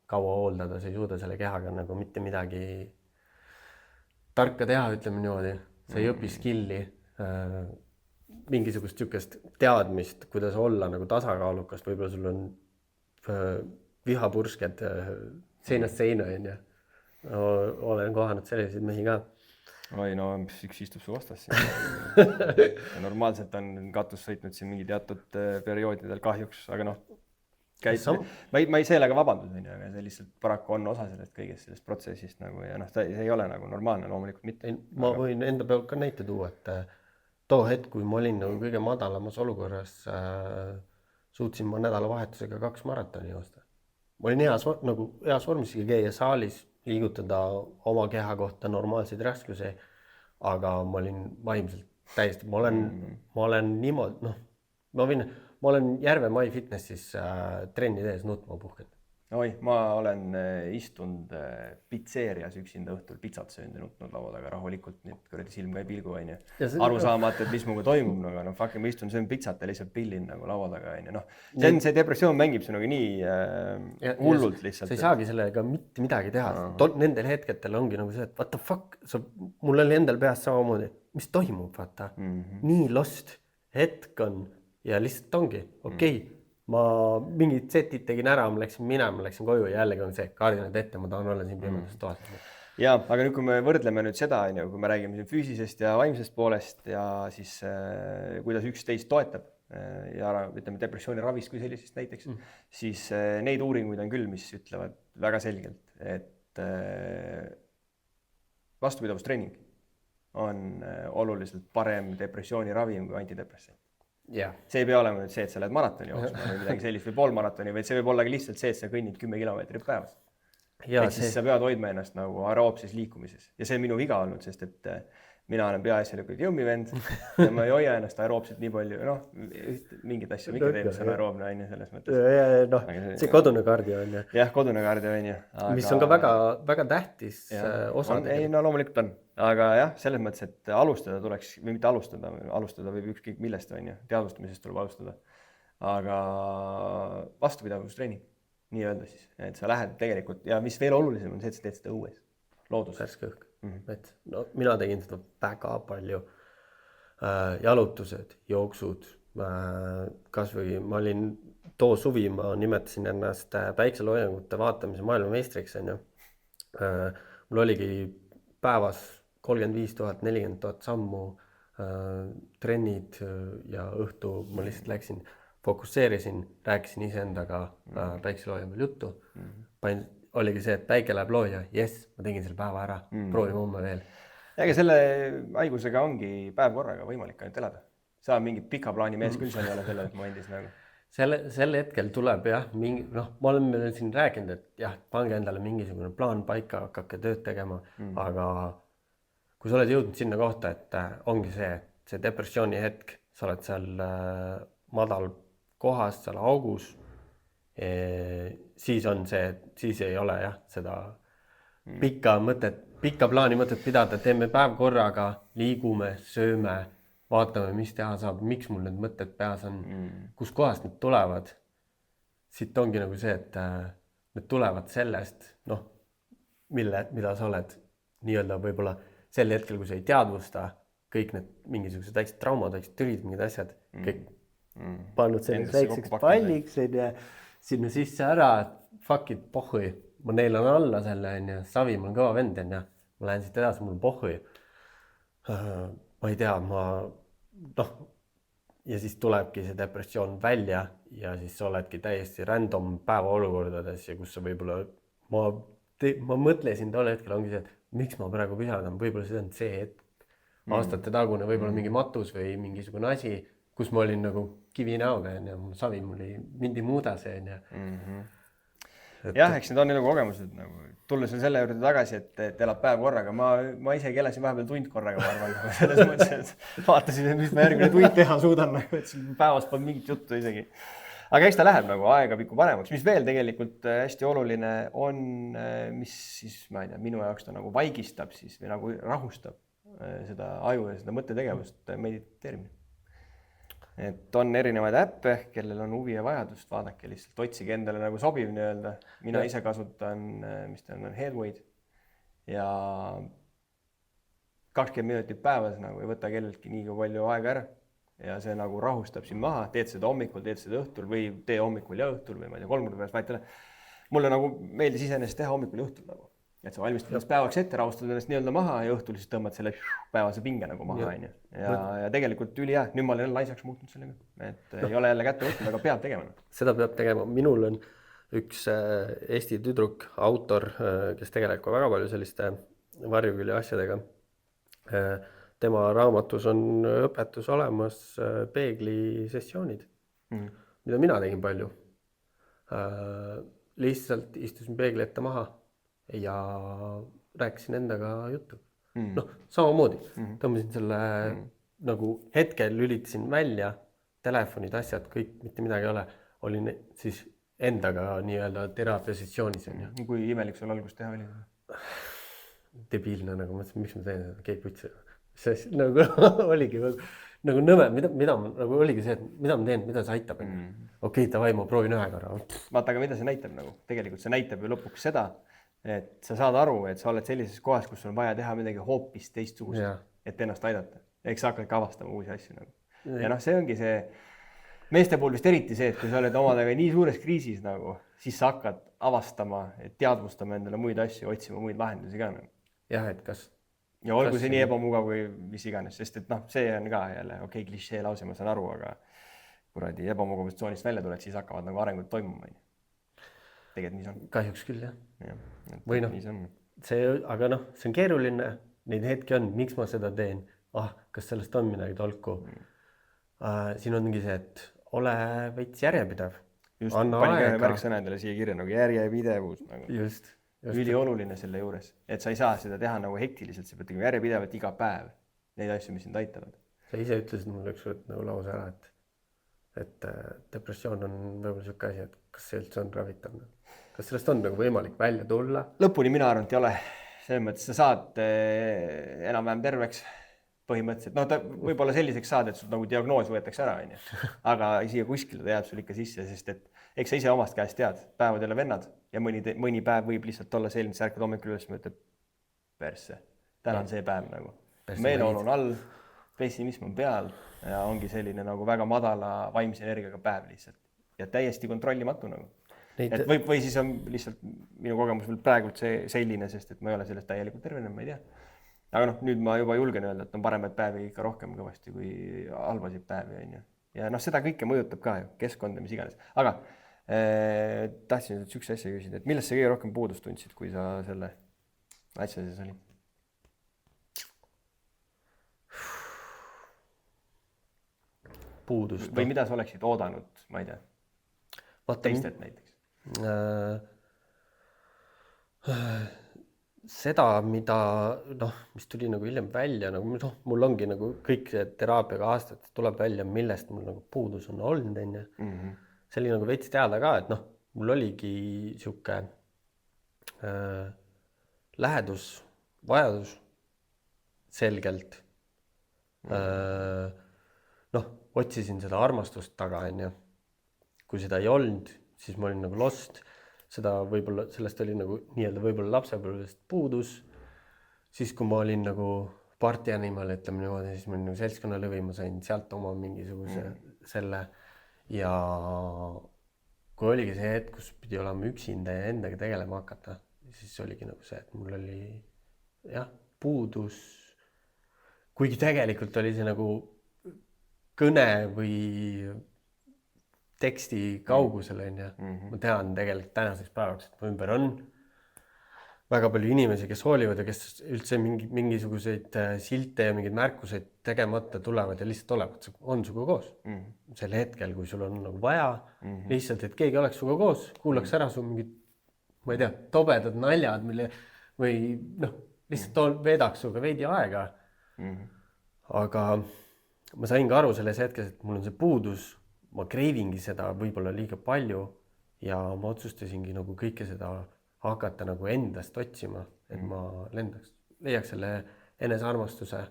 kaua hooldada, sa ei suuda selle kehaga nagu mitte midagi tarka teha, ütleme niimoodi, sa ei õpi skilli, mingisugust sükest teadmist, kuidas olla nagu tasakaalukast, võib-olla sul on vihapursked seinast seina, on ju. Olen kohanud selliseid mehi ka. Oi, üks istub su vastas siin. Normaalselt on katus sõitnud siin mingi teatud perioodidel kahjuks, aga ma ei sellega vabandus, aga see lihtsalt paraku on osa sellest kõigest sellest protsessist nagu, ja see ei ole nagu normaalne, loomulikult mitte. Ma võin enda pealt ka näite tuua, et too hetk, kui ma olin nagu kõige madalamas olukorras, suutsin ma nädalavahetusega 2 maratoni joosta. Ma olin heas vormis käia saalis, liigutada oma keha kohta normaalseid raskusi, aga ma olin vaimselt täiesti, ma olen niimoodi, ma olen Järve My Fitnessis trenni tees nutma puhked. Oi, ma olen istunud pitseerias üksinda õhtul pitsat söönud ja nutnud laua taga rahulikult, nii et kuradi silm ka ei pilgu, on ju. Aru saamata, et mis muga toimub, aga fucking ma istun söön pitsat ja lihtsalt pillin nagu laua taga, on ju. See depressioon mängib see nagu nii hullult lihtsalt. Sa ei saagi sellega mitte midagi teha. Nendel hetketel ongi nagu see, et what the fuck, mul oli endal peas samamoodi, mis toimub, vaata. Nii lost hetk on ja lihtsalt ongi, okei. Ma mingid setid tegin ära, ma läksin minema, ma läksin koju ja jällegi on see kardinad ette, ma tahan olla siin pimedas toas. Jaa, aga nüüd, kui me võrdleme nüüd seda, kui me räägime siin füüsisest ja vaimsest poolest ja siis kuidas üksteist toetab ja ütleme depressiooni ravist kui sellisest näiteks, siis neid uuringuid on küll, mis ütlevad väga selgelt, et vastupidavustreining on oluliselt parem depressiooni ravim kui antidepressant. Yeah. See ei pea olema nüüd see, et sa lähed maratoni jooksma või midagi sellist või poolmaratoni, vaid see võib olla lihtsalt see, et sa kõnnid 10 kilomeetrit päevas. Ehk siis sa pead hoidma ennast nagu aeroobses liikumises. Ja see on minu viga olnud, sest et mina olen peaasjalikult jõmmivend ja ma ei hoia ennast aeroobselt nii palju, noh, mingid asju on ikka teeb, mis on aeroobne, on ju, selles mõttes. Noh, see kodune kardio on ju. Jah, kodune kardio on ju. Mis on ka väga tähtis osa. Ei, no loomulikult on. Aga jah, selles mõttes, et alustada tuleks, või mitte alustada võib ükskõik millest, on ju, teadvustamisest tuleb alustada. Aga vastupidavustreeni, nii öelda siis, et sa lähed tegelikult, ja mis veel olulisem on see, et sa teed seda õues, loodus. Värske õhk. Et no mina tegin seda väga palju, jalutused, jooksud, kas või ma olin too suvi, ma nimetasin ennast päikseloojangute vaatamise maailmameistriks, on ju. Mul oligi päevas 35 000, 40 000 sammu, trennid ja õhtu ma lihtsalt läksin, fokusseerisin, rääkisin iseendaga päikseloojangal juttu, oligi see, et päike läheb looja, jess, ma tegin selle päeva ära, proovime homme veel. Ja ega selle haigusega ongi päev korraga võimalik ainult elada. Sa mingi pika plaani mees küll seal ei ole selle momendis nagu. Sel hetkel tuleb jah, noh, ma olen meil siin rääkinud, et jah, pange endale mingisugune plaan paika, hakake tööd tegema, aga kui sa oled jõudnud sinna kohta, et ongi see depressiooni hetk, sa oled seal madal kohas, seal augus, siis on see, siis ei ole jah, seda pikka plaani mõtet pidada, teeme päev korraga, liigume, sööme, vaatame, mis teha saab, miks mul need mõtted peas on, kus kohast need tulevad. Siit ongi nagu see, et need tulevad sellest, noh, mida sa oled nii-öelda võib-olla sel hetkel, kui sa ei teadvusta, kõik need mingisugused väiksed traumad, väiksed tülid, mingid asjad, kõik pannud selleks väikseks palliks, sinna sisse ära, fuck it, pohhui, ma neilan alla selle, savi, mul on kõva vend, ma lähen siit edasi, mul on pohhui. Ma ei tea, noh, ja siis tulebki see depressioon välja ja siis sa oledki täiesti random päeva olukordades ja kus sa võib-olla, ma mõtlesin tol hetkel ongi see, et miks ma praegu pisadan, võib-olla see on see hetk, aastate tagune, võib-olla mingi matus või mingisugune asi, kus ma olin nagu kivi näoga ja mul savi, mul mind ei muuda see. Jah, eks need on nagu kogemused, nagu tulles on selle juurde tagasi, et elab päev korraga. Ma isegi elasin vahepeal tund korraga, ma arvan, selles mõttes, et vaatasin, et mis ma järgmine tund teha suudan, et päevas polnud mingit juttu isegi. Aga eks ta läheb nagu aegapikku paremaks, mis veel tegelikult hästi oluline on, mis siis, ma ei tea, minu jaoks ta nagu vaigistab siis või nagu rahustab seda aju ja seda mõttetegevust, mediteerimine. Et on erinevaid äppe, kellel on huvi ja vajadust, vaadake lihtsalt, otsige endale nagu sobiv nii-öelda. Mina ise kasutan, mis ta on Headway'd ja 20 minutit päevas nagu ei võta kelleltki nii palju aega ära ja see nagu rahustab sind maha, teed seda hommikul, teed seda õhtul või tee hommikul ja õhtul või ma ei tea, 3 korda päevas vahetele. Mulle nagu meeldis iseenesest teha hommikul ja õhtul nagu. Et sa valmistad ennast päevaks ette, rahustad ennast nii-öelda maha ja õhtul siis tõmbad selle päevase pinge nagu maha. Ja tegelikult ülihea, nüüd ma olen laisaks muutunud sellega, et ei ole jälle kätte võtnud, aga peab tegema. Seda peab tegema. Minul on üks Eesti tüdruk, autor, kes tegeleb ka väga palju selliste varjukülje asjadega. Tema raamatus on õpetus olemas peeglisessioonid, mida mina tegin palju. Lihtsalt istusin peegli ette maha ja rääkisin endaga juttu. Noh, samamoodi. Tõmbasin selle nagu hetkel lülitasin välja, telefonid, asjad, kõik, mitte midagi ei ole. Olin siis endaga nii-öelda teraapiasessioonis. Kui imelik sul algus teha oli? Debiilne, nagu mõtlesin, miks ma teen seda, keegi kutsi. See nagu oligi nagu nõme, mida nagu oligi see, et mida ma teen, mida see aitab. Okei, davai, ma proovin ühe korra. Vaata, aga mida see näitab nagu? Tegelikult see näitab ju lõpuks seda, et sa saad aru, et sa oled sellises kohas, kus on vaja teha midagi hoopis teistsugust, et ennast aidata. Eks sa hakkad ka avastama uusi asju. Nagu. Ja noh, see ongi see, meeste puhul vist eriti see, et kui sa oled omadega nii suures kriisis, nagu, siis sa hakkad avastama, teadvustama endale muid asju, otsima muid lahendusi ka. Nagu. Jah, et kas... Ja olgu see nii ebamugav või mis iganes, sest et noh, see on ka jälle okei, klišee lause, ma saan aru, aga kuradi ebamugavustsoonist välja tuled, siis hakkavad nagu arengud toimuma. Tegelikult nii see on. Kahjuks küll, jah. Või noh, aga noh, see on keeruline, neid hetki on, miks ma seda teen, kas sellest on midagi tolku. Siin ongi see, et ole veits järjepidev. Just, pani ka märksõna endale siia kirja, nagu järjepidevus. Nagu. Just. Ülioluline selle juures, et sa ei saa seda teha nagu hektiliselt, sa pead tegema järjepidevalt iga päev. neid asju, mis sind aitavad. sa ise ütlesid mulle ükskord nagu lause ära, et depressioon on võib-olla siuke asi, et kas see üldse on ravitav. Kas sellest on nagu võimalik välja tulla? Lõpuni mina arvan, et ei ole. Selles mõttes sa saad enam-vähem terveks põhimõtteliselt. No ta võib-olla selliseks saad, et sul nagu diagnoos võetakse ära, onju. Aga siia kuskile ta jääb sul ikka sisse, sest et eks sa ise omast käest tead, päevad ei ole vennad ja mõni päev võib lihtsalt olla selline, et sa ärkad hommikul üles ja mõtled persse. Täna on see päev nagu. Meeleolu on all, pessimism on peal ja ongi selline nagu väga madala vaimse energiaga päev lihtsalt. Ja täiesti kontrollimatu nagu. Et või siis on lihtsalt minu kogemus veel praegult selline, sest et ma ei ole sellest täielikult tervene, ma ei tea. Aga noh, nüüd ma juba julgen öelda, et on paremaid päevi ikka rohkem kõvasti kui halvasid päevi, onju. Ja noh, seda kõike mõjutab ka ju, keskkond ja mis iganes. Aga tahtsin nüüd üks asja küsida, et millest sa kõige rohkem puudust tundsid, kui sa selle asja sees olid? Puudust. Või mida sa oleksid oodanud, ma ei tea, teistelt näiteks? Seda, mis tuli nagu hiljem välja, nagu mul ongi nagu kõik see teraapiaga aastat tuleb välja, millest mul nagu puudus on olnud, onju. See oli nagu veits teada ka, et mul oligi siuke lähedusvajadus selgelt. Otsisin seda armastust taga, onju. Kui seda ei olnud, siis ma olin nagu lost. Sellest oli nagu nii-öelda võib-olla lapsepõlvest puudus. Siis kui ma olin nagu party animal, ütleme niimoodi, siis ma olin nagu seltskonnalõvi, ma sain sealt oma mingisuguse selle. Ja kui oligi see hetk, kus pidi olema üksinda ja endaga tegelema hakata, siis oligi nagu see, et mul oli puudus. Kuigi tegelikult oli see nagu kõne või teksti kaugusel, onju. Ma tean tegelikult tänaseks päevaks, et mu ümber on väga palju inimesi, kes hoolivad ja kes üldse mingisuguseid silte ja mingeid märkuseid tegemata tulevad ja lihtsalt olevad, on suga koos. Sel hetkel, kui sul on nagu vaja, lihtsalt, et keegi oleks suga koos, kuulaks ära su mingid, ma ei tea, tobedad naljad, või lihtsalt veedaks suga veidi aega. Aga ma sain ka aru selles hetkes, et mul on see puudus, ma kreivingi seda võib-olla liiga palju ja ma otsustasingi nagu kõike seda hakata nagu endast otsima, et ma leiaks selle enesearmastuse,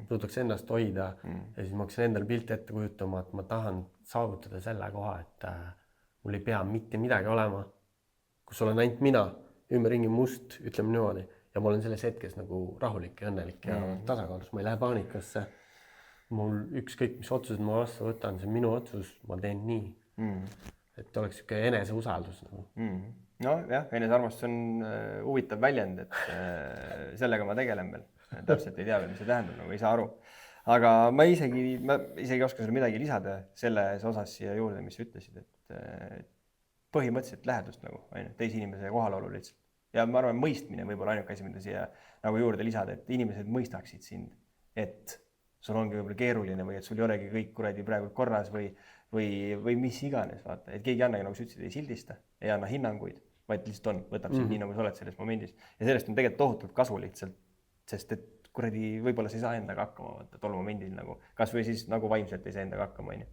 suudaks ennast hoida ja siis ma hakkasin endale pilti ette kujutama, et ma tahan saavutada selle koha, et mul ei pea mitte midagi olema, kus olen ainult mina, ümberringi must, ütleme niimoodi, ja ma olen selles hetkes nagu rahulik ja õnnelik ja tasakaalus, ma ei lähe paanikasse. Mul ükskõik, mis otsused ma vastu võtan, see on minu otsus, ma teen nii. Et oleks siuke eneseusaldus. No jah, enesearmastus on huvitav väljend, et sellega ma tegelen veel. Täpselt ei tea veel, mis see tähendab, nagu ei saa aru. Aga ma isegi oska sulle midagi lisada selles osas siia juurde, mis ütlesid, et põhimõtteliselt lähedust nagu, teise inimese kohalolu lihtsalt. Ja ma arvan, mõistmine võib-olla ainuke asi, mida siia nagu juurde lisada, et inimesed mõistaksid sind, et sul ongi võib-olla keeruline või et sul ei olegi kõik kuradi praegu korras või mis iganes, vaata. Et keegi ei anna, nagu sa ütlesid, ei sildista, ei anna hinnanguid, vaid lihtsalt on, võtab sind nii, nagu sa oled selles momendis. Ja sellest on tegelikult tohutult kasu lihtsalt, sest et kuradi võib-olla sa ei saa endaga hakkama, vaata, tol momendil nagu, kas või siis nagu vaimselt ei saa endaga hakkama, onju.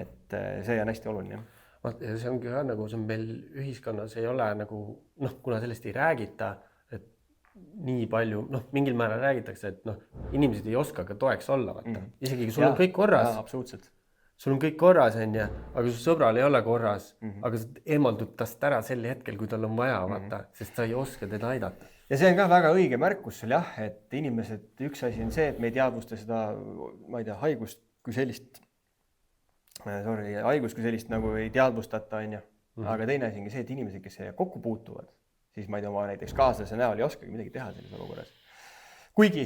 Et see on hästi oluline. Ja see ongi ka nagu, see on meil ühiskonnas ei ole nagu, kuna sellest ei räägita, nii palju, mingil määral räägitakse, et inimesed ei oska ka toeks olla, vaata. Isegi kui sul on kõik korras. Absoluutselt. Sul on kõik korras, onju, aga su sõbral ei ole korras, aga sa eemaldud tast ära sel hetkel, kui tal on vaja, vaata, sest sa ei oska teda aidata. Ja see on ka väga õige märkus sul, jah, et inimesed, üks asi on see, et me ei teadvusta seda, ma ei tea, haigust kui sellist nagu ei teadvustata, onju. Aga teine asi on see, et inimesed, kes kokku puutuvad, siis ma ei tea, oma näiteks kaaslase näol ei oskagi midagi teha selles olukorras. Kuigi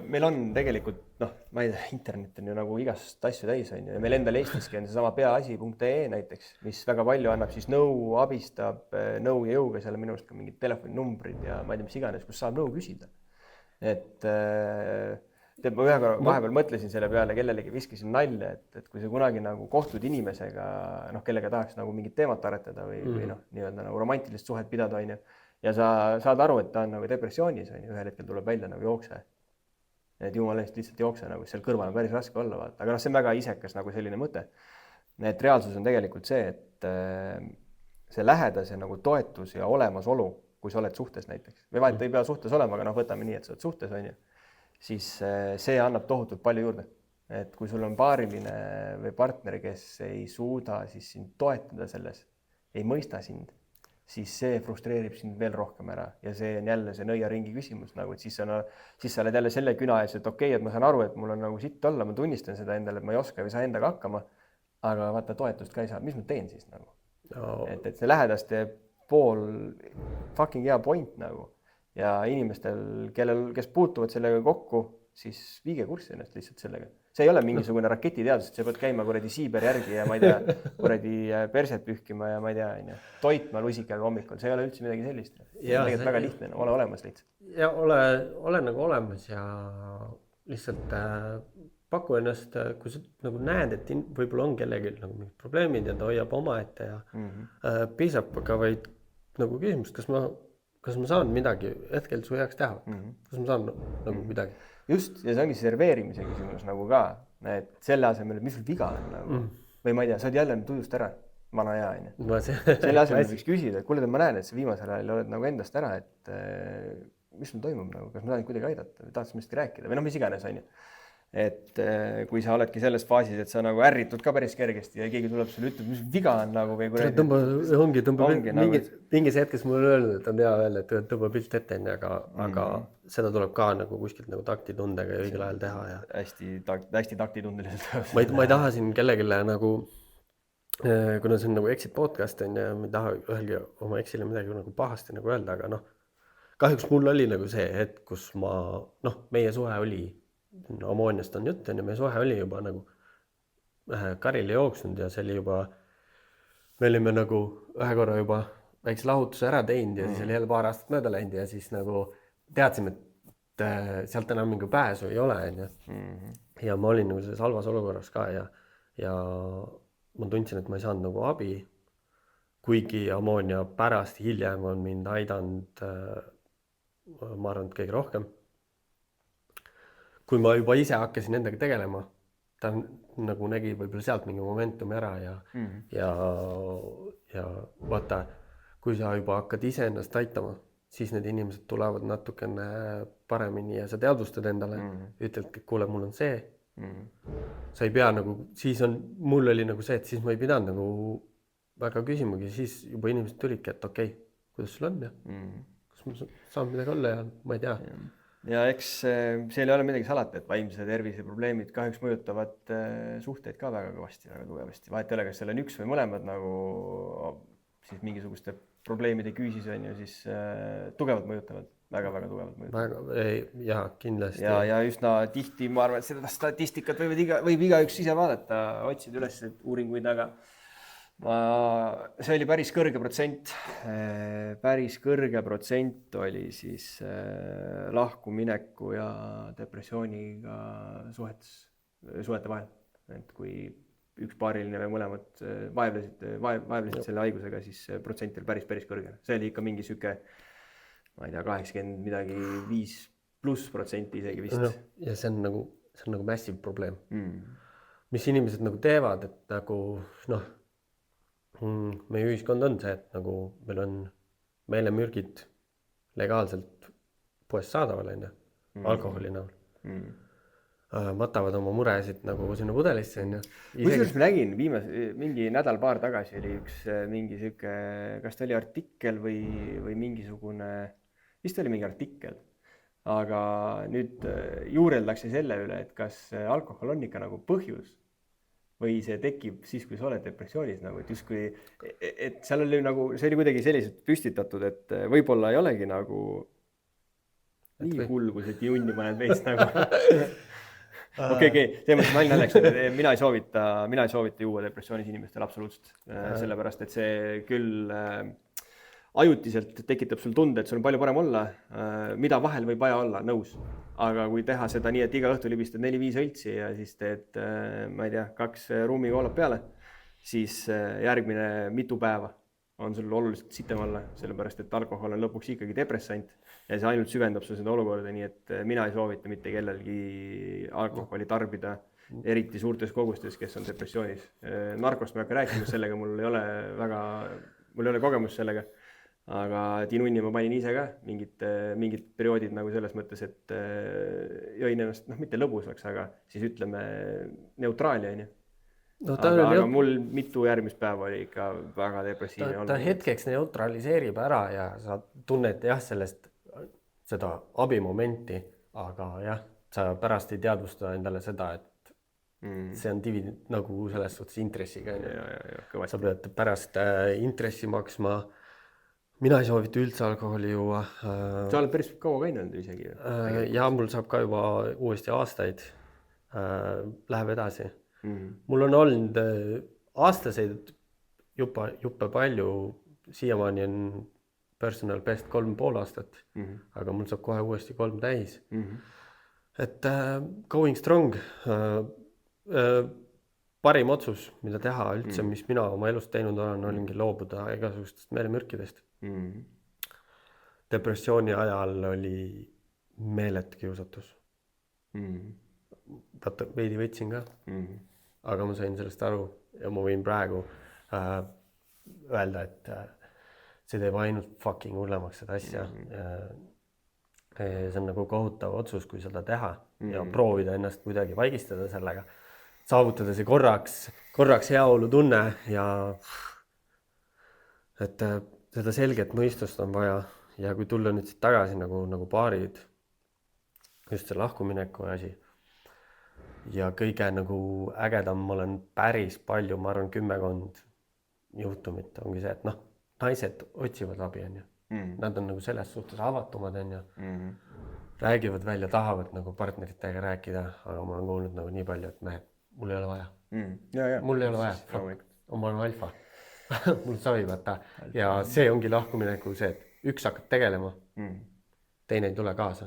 meil on tegelikult, ma ei tea, internet on ju nagu igast asju täis, on ju. Ja meil endal Eestiski on seesama peaasi.ee näiteks, mis väga palju annab siis nõu, abistab nõu ja jõuga, seal on minu arust ka mingid telefoninumbrid ja ma ei tea, mis iganes, kus saab nõu küsida. Et ma vahepeal mõtlesin selle peale, kellelegi viskasin nalja, et kui sa kunagi nagu kohtud inimesega, kellega tahaks nagu mingit teemat aretada või nii-öelda nagu romantilist suhet pidada, on ju. Ja sa saad aru, et ta on nagu depressioonis, on ju, ühel hetkel tuleb välja nagu jookse. et jumala eest lihtsalt jookse nagu, seal kõrval on päris raske olla, vaata, aga noh, see on väga isekas nagu selline mõte. Et reaalsus on tegelikult see, et see lähedase nagu toetus ja olemasolu, kui sa oled suhtes näiteks, või vahet ei pea suhtes olema, aga noh, võtame nii, et sa oled suhtes, on ju, siis see annab tohutult palju juurde. Et kui sul on paariline või partner, kes ei suuda siis sind toetada selles, ei mõista sind, siis see frustreerib sind veel rohkem ära ja see on jälle see nõiaringi küsimus nagu, et siis sa oled jälle selle küna ees, et okei, et ma saan aru, et mul on nagu sitt olla, ma tunnistan seda endale, et ma ei oska või saa endaga hakkama, aga vaata toetust ka ei saa, mis ma teen siis nagu no. Et see lähedaste pool fucking hea point nagu ja inimestel, kes puutuvad sellega kokku, siis viige kurssi ennast lihtsalt sellega. See ei ole mingisugune raketiteadus, et sa pead käima kuradi Siiber järgi ja ma ei tea, kuradi perset pühkima ja ma ei tea, toitma lusikaga hommikul. See ei ole üldse midagi sellist. See on tegelikult väga lihtne, ole olemas lihtsalt. Ja ole nagu olemas ja lihtsalt paku ennast, kui sa nagu näed, et võib-olla on kellelgi nagu mingid probleemid ja ta hoiab omaette ja piisab ka vaid nagu küsimust, kas ma saan midagi hetkel su heaks teha, kas ma saan nagu midagi. Just, ja see ongi serveerimise küsimus nagu ka, et selle asemel, et mis sul viga on nagu. Või ma ei tea, sa oled jälle tujust ära, vana hea, on. Selle asemel võiks küsida, et kuule, ma näen, et sa viimasel ajal oled nagu endast ära, et mis sul toimub nagu, kas ma tahan kuidagi aidata või tahad millestki rääkida või noh, mis iganes, on ju. Et kui sa oledki selles faasis, et sa nagu ärritud ka päris kergesti ja keegi tuleb sulle ütleb, mis viga on nagu või kuradi. Mingis hetkes mul on öelnud, et on hea öelda, et tõmba pilt ette, aga seda tuleb ka nagu kuskilt nagu taktitundega ja õigel ajal teha. Ja hästi taktitundeliselt. Ma ei taha siin kellegile nagu, kuna see on nagu exit podcast on ja ma ei taha ühelgi oma exile midagi nagu pahasti nagu öelda, aga noh, kahjuks mul oli nagu see hetk, kus meie suhe oli Ammooniast on jutt ja meie suhe oli juba nagu karile jooksnud ja see oli juba, me olime nagu ühe korra juba väikse lahutuse ära teinud ja siis oli jälle paar aastat mööda läinud ja siis nagu teadsime, et sealt enam mingi pääsu ei ole. Ja ma olin nagu selles halvas olukorras ka ja ma tundsin, et ma ei saanud nagu abi, kuigi Ammoonia pärast hiljem on mind aidanud, ma arvan, et kõige rohkem. Kui ma juba ise hakkasin endaga tegelema, ta nagu nägi võib-olla sealt mingi momentumi ära ja vaata, kui sa juba hakkad ise ennast aitama, siis need inimesed tulevad natukene paremini ja sa teadvustad endale, ütled, et kuule, mul on see. Sa ei pea nagu, siis on, mul oli nagu see, et siis ma ei pidanud nagu väga küsimagi, siis juba inimesed tulidki, et okei, kuidas sul on ja kas ma saan midagi olla ja ma ei tea. Ja eks seal ei ole midagi salata, et vaimse tervise probleemid kahjuks mõjutavad suhteid ka väga kõvasti, väga tugevasti. Vahet ei ole, kas seal on üks või mõlemad nagu siis mingisuguste probleemide küüsis on ju, siis tugevalt mõjutavad, väga-väga tugevalt mõjutavad. Ja kindlasti. Ja üsna tihti, ma arvan, et seda statistikat võib igaüks ise vaadata, otsida üles uuringuid, aga see oli päris kõrge protsent oli siis lahkumineku ja depressiooniga suhete vahel. Et kui üks paariline või mõlemad vaevlesid selle haigusega, siis protsent oli päris kõrge. See oli ikka mingi süke, ma ei tea, 80 midagi 5+% isegi vist. Ja see on nagu massive probleem. Mis inimesed nagu teevad, et nagu meie ühiskond on see, et nagu meil on meelemürgid legaalselt poest saadaval, alkoholi näol. Matavad oma muresid nagu sinna pudelisse. Kusjuures ma nägin mingi nädal-paar tagasi oli üks mingi süke, kas ta oli artikkel või mingisugune, vist oli mingi artikkel, aga nüüd juureldakse selle üle, et kas alkohol on ikka nagu põhjus või see tekib siis, kui sa oled depressioonis, nagu, et just kui, et seal oli nagu, see oli kuidagi selliselt püstitatud, et võib-olla ei olegi nagu nii hull, kui see junni paned veist nagu. Okei, teeme nalja naljaks, mina ei soovita juua depressioonis inimestel absoluutselt, sellepärast, et see küll ajutiselt tekitab sul tunde, et sul on palju parem olla, mida vahel võib vaja olla, nõus. Aga kui teha seda nii, et iga õhtu libistad 4-5 õltsi ja siis teed, ma ei tea, 2 ruumikoolad peale, siis järgmine mitu päeva on sul oluliselt sitem olla, sellepärast et alkohol on lõpuks ikkagi depressant ja see ainult süvendab sul seda olukorda, nii et mina ei soovita mitte kellelgi alkoholi tarbida, eriti suurtes kogustes, kes on depressioonis. Narkost ma ei hakka rääkima, sellega mul ei ole kogemust sellega. Aga tinunni ma panin ise ka mingid perioodid nagu selles mõttes, et jõin ennast, mitte lõbusaks, aga siis ütleme neutraali, on ju. No, aga mul mitu järgmist päeva oli ikka väga depressiivne olnud. Ta hetkeks neutraliseerib ära ja sa tunned jah sellest seda abimomenti, aga jah, sa pärast ei teadvusta endale seda, et see on dividend nagu selles suhtes intressiga. Sa pead pärast intressi maksma. Mina ei soovita üldse alkoholi juua. Sa oled päris kaua käinud isegi. Ja mul saab ka juba uuesti aastaid. Läheb edasi. Mul on olnud aastaseid juppe palju. Siiamaani on personal best 3,5 aastat. Aga mul saab kohe uuesti 3 täis. Et going strong. Parim otsus, mida teha üldse, mis mina oma elust teinud olen, olingi loobuda igasugustest meelemürkidest. Depressiooni ajal oli meeletu kiusatus. Vaata, veidi võtsin ka, aga ma sain sellest aru ja ma võin praegu öelda, et see teeb ainult fucking hullemaks seda asja. See on nagu kohutav otsus, kui seda teha ja proovida ennast kuidagi vaigistada sellega. Saavutada see korraks heaolu tunne ja et seda selget mõistust on vaja ja kui tulla nüüd siit tagasi nagu paarid, just see lahkumineku asi ja kõige nagu ägedam, ma olen päris palju, ma arvan 10 juhtumit ongi see, et naised otsivad abi, on ju. Nad on nagu selles suhtes avatumad, on ju. Räägivad välja, tahavad nagu partneritega rääkida, aga ma olen kuulnud nagu nii palju, et mehed, mul ei ole vaja. Mul ei ole vaja. Ma olen alfa. Mul savi vaata. Ja see ongi lahkumineku see, et üks hakkab tegelema, teine ei tule kaasa.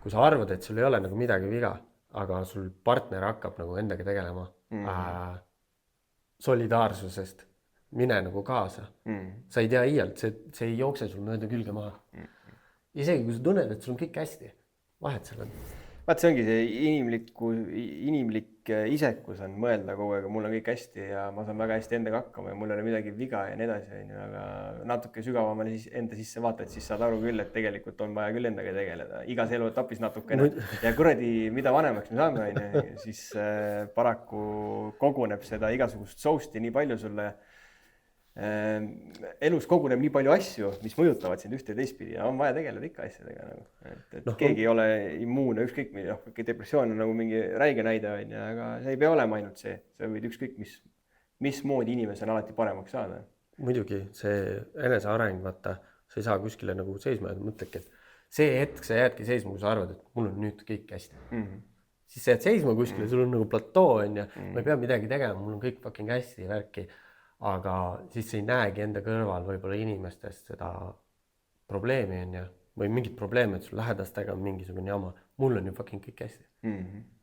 Kui sa arvad, et sul ei ole nagu midagi viga, aga sul partner hakkab nagu endaga tegelema solidaarsusest, mine nagu kaasa. Sa ei tea iialt, see ei jookse sul mööda külge maha. Isegi kui sa tunned, et sul on kõik hästi, vahet seal on. Vaat see ongi see inimlik isekus on mõelda kogu aeg, mul on kõik hästi ja ma saan väga hästi endaga hakkama ja mul ei ole midagi viga ja nii edasi, aga natuke sügavamale enda sisse vaatad, siis saad aru küll, et tegelikult on vaja küll endaga tegeleda igas eluetapis natukene. Ja kuradi, mida vanemaks me saame, siis paraku koguneb seda igasugust sousti nii palju sulle. Elus koguneb nii palju asju, mis mõjutavad sind ühte ja teistpidi ja on vaja tegeleda ikka asjadega. Et keegi ei ole immuune, ükskõik, depressioon on nagu mingi räige näide, aga see ei pea olema ainult see. See võid ükskõik, mis moodi inimesena alati paremaks saada. Muidugi, see eneseareng, vaata, sa ei saa kuskile nagu seisma ja mõtledki, et see hetk sa jäädki seisma, kui sa arvad, et mul on nüüd kõik hästi. Siis sa jääd seisma kuskile, sul on nagu platoo, ja ma ei pea midagi tegema, mul on kõik fucking hästi ja värki. Aga siis ei näegi enda kõrval võib-olla inimestest seda probleemi on või mingit probleemi, et sul lähedastega on mingisugune jama. Mul on ju fucking kõik hästi.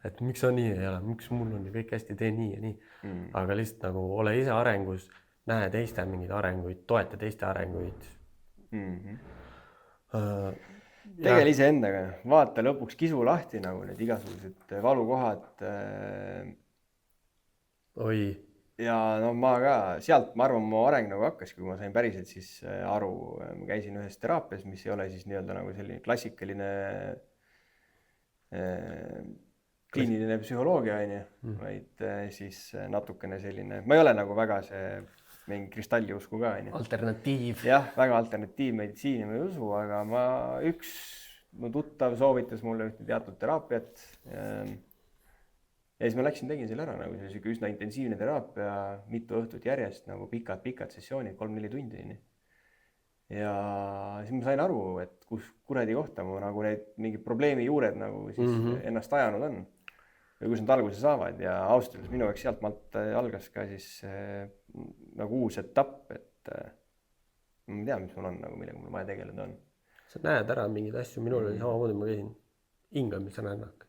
Et miks sa nii ei ole, miks mul on ju kõik hästi, tee nii ja nii. Aga lihtsalt nagu ole ise arengus, näe teiste mingeid arenguid, toeta teiste arenguid. Tegel ise endaga, vaata lõpuks kisu lahti nagu need igasugused valukohad. Oi. Ja ma ka, sealt ma arvan, mu areng nagu hakkas, kui ma sain päriselt siis aru, ma käisin ühes teraapias, mis ei ole siis nii-öelda nagu selline klassikaline kliiniline psühholoogia, vaid siis natukene selline, ma ei ole nagu väga see mingi kristalliusku ka. Alternatiiv. Jah, väga alternatiivmeditsiini ma ei usu, aga mu tuttav soovitas mulle ühte teatud teraapiat. Ja siis ma läksin, tegin selle ära, nagu see üsna intensiivne teraapia, mitu õhtut järjest, nagu pikad sessioonid, 3-4 tundi. Ja siis ma sain aru, et kus kuradi kohta ma nagu need mingi probleemi juured nagu siis ennast ajanud on. Ja kus nad alguse saavad ja austuseks minu jaoks sealt maalt algas ka siis nagu uus etapp, et ma ei tea, mis mul on, nagu millega mul vaja tegeleda on. Sa näed ära mingeid asju, minul oli samamoodi, ma käisin hingam, mis sa näed nakka.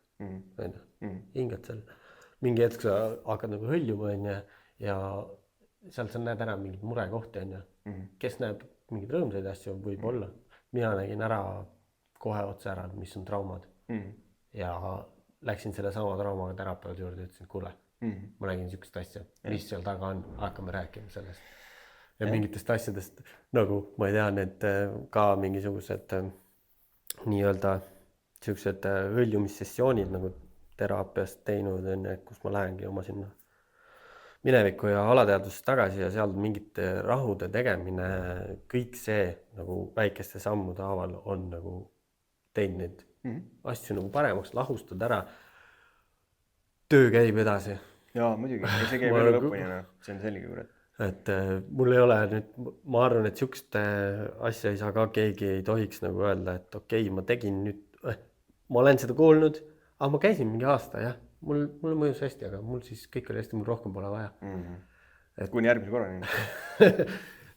Hingad seal. Mingi hetk sa hakkad nagu hõljuma ja seal sa näed ära mingid murekohti, kes näeb mingeid rõõmsaid asju võib olla. mina nägin ära kohe otse ära, mis on traumad ja läksin selle sama traumaga terapeudi juurde ja ütlesin, kuule, ma nägin niisugust asja, mis seal taga on, hakkame rääkima sellest. Ja mingitest asjadest, nagu ma ei tea, need ka mingisugused nii-öelda niisugused hõljumissessioonid nagu teraapiast teinud, kus ma lähengi oma sinna minevikku ja alateadvusse tagasi ja seal mingite rahude tegemine, kõik see nagu väikeste sammude haaval on nagu teinud neid asju nagu paremaks, lahustad ära. Töö käib edasi. Jaa, muidugi, see käib elu lõpuni, see on selge kurat. Et mul ei ole nüüd, ma arvan, et siukest asja ei saa ka, keegi ei tohiks nagu öelda, et okei, ma tegin nüüd, ma olen seda kuulnud, aga ma käisin mingi aasta, jah. Mul mõjus hästi, aga mul siis kõik oli hästi, mul rohkem pole vaja. Kuni järgmise korrani.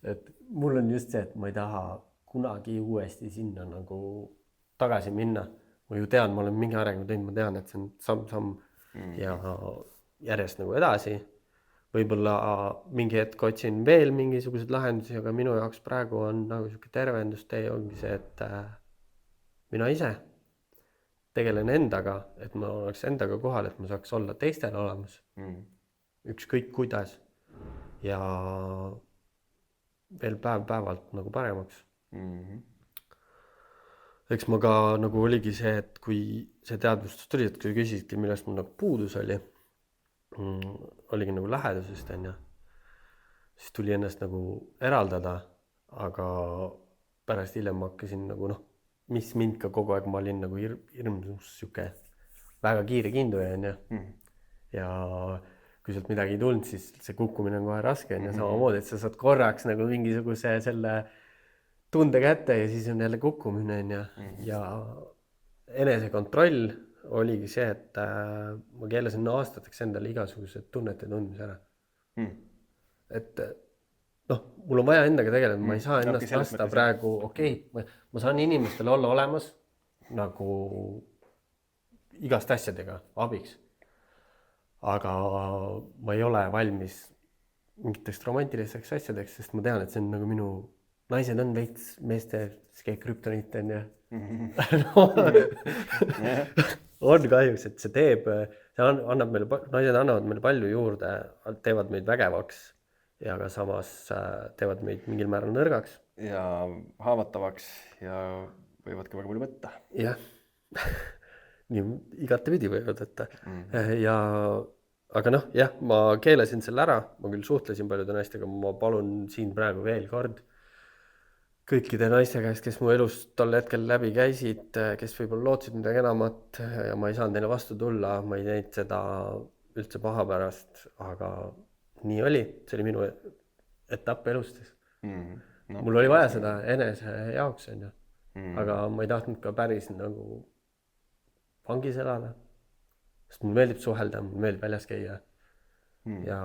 Et mul on just see, et ma ei taha kunagi uuesti sinna nagu tagasi minna. Ma ju tean, ma olen mingi arengu teinud, ma tean, et see on samm ja järjest nagu edasi. Võib-olla mingi hetk otsin veel mingisugused lahendusi, aga minu jaoks praegu on nagu siuke tervendustee ongi see, et mina ise tegelen endaga, et ma oleks endaga kohal, et ma saaks olla teistel olemas. Ükskõik kuidas. Ja veel päevalt nagu paremaks. Eks ma ka nagu oligi see, et kui see teadvustus tuli, et kui küsisidki, millest mul nagu puudus oligi nagu lähedusest, siis tuli ennast nagu eraldada, aga pärast hiljem ma hakkasin nagu mis mind ka kogu aeg, ma olin nagu hirmus siuke väga kiire kinduja, ja kui sealt midagi ei tulnud, siis see kukkumine on kohe raske, samamoodi, et sa saad korraks nagu mingisuguse selle tunde kätte ja siis on jälle kukkumine, ja enesekontroll oligi see, et ma keelasin aastateks endale igasugused tunnete tundmise ära. Et mul on vaja endaga tegeleda, ma ei saa ennast lasta praegu, ma saan inimestele olla olemas nagu igast asjadega abiks. Aga ma ei ole valmis mingiteks romantilisteks asjadeks, sest ma tean, et see on nagu minu naised on veits meeste kryptoniit ja on kahjuks, et see teeb, annab meile, naised annavad meile palju juurde, teevad meid vägevaks ja ka samas teevad meid mingil määral nõrgaks. Ja haavatavaks ja võivad ka väga palju võtta. Jah, nii igatepidi võivad võtta. Aga ma keelasin selle ära, ma küll suhtlesin paljude naistega, ma palun siin praegu veel kord kõikide naiste käest, kes mu elus tol hetkel läbi käisid, kes võib-olla lootsid midagi enamat ja ma ei saanud neile vastu tulla, ma ei teinud seda üldse paha pärast, aga nii oli, see oli minu etapp elustes. Mul oli vaja seda enese jaoks, aga ma ei tahtnud ka päris nagu vangis elada, sest mul meeldib suhelda, mul meeldib väljas käia ja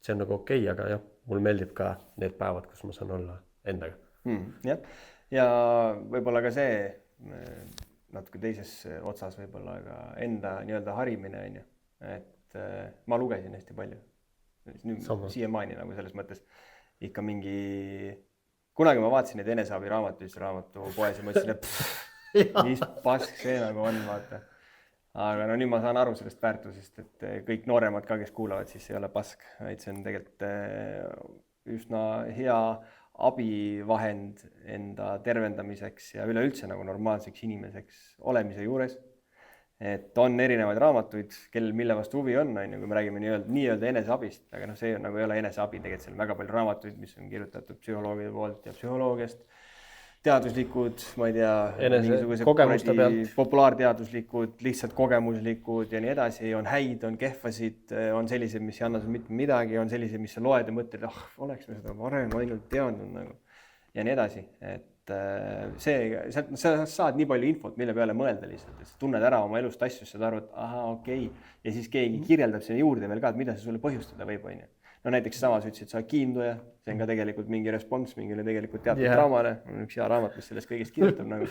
see on nagu okei, aga mul meeldib ka need päevad, kus ma saan olla endaga. Jah, ja võib-olla ka see natuke teises otsas võib-olla ka enda nii-öelda harimine, et ma lugesin hästi palju. Siiamaani nagu selles mõttes ikka mingi, kunagi ma vaatasin neid eneseabi raamatu poes ja mõtlesin, et mis pask see nagu on, vaata. Aga nüüd ma saan aru sellest väärtusest, et kõik nooremad ka, kes kuulavad, siis ei ole pask, vaid see on tegelikult üsna hea abivahend enda tervendamiseks ja üleüldse nagu normaalseks inimeseks olemise juures. Et on erinevaid raamatuid, kellel mille vastu huvi on, kui me räägime nii-öelda eneseabist, aga see nagu ei ole eneseabi, tegelikult seal on väga palju raamatuid, mis on kirjutatud psühholoogide poolt ja psühholoogiast, teaduslikud, ma ei tea, populaarteaduslikud, lihtsalt kogemuslikud ja nii edasi, on häid, on kehvasid, on sellised, mis ei anna mitte midagi, on sellised, mis sa loed ja mõtled, oleks me seda varem ainult teadnud nagu. Ja nii edasi, et sa saad nii palju infot, mille peale mõelda lihtsalt, et sa tunned ära oma elust asju, sa arvad, okei. Ja siis keegi kirjeldab sinna juurde veel ka, et mida see sulle põhjustada võib, on ju. No näiteks samas ütlesid, sa kiinduja, see on ka tegelikult mingi respons mingile tegelikult teatud draamale, on üks hea raamat, mis sellest kõigest kirjutab nagu.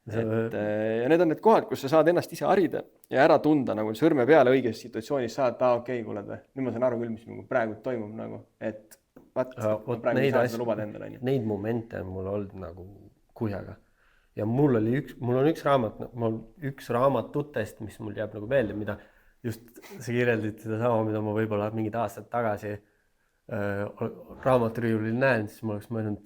Ja need on need kohad, kus sa saad ennast ise harida ja ära tunda nagu sõrme peale õiges situatsioonis saad, okei, kuuled või, nüüd ma saan aru küll, mis praegu toimub nagu, et praegu ei saa seda lubada endale. Neid momente on mul olnud nagu kuhjaga. Ja mul on üks raamatutest, mis mul jääb nagu meelde, mida just sa kirjeldid sedasama, mida ma võib-olla mingid aastad tagasi raamaturiiulil näen, siis ma oleks mõelnud,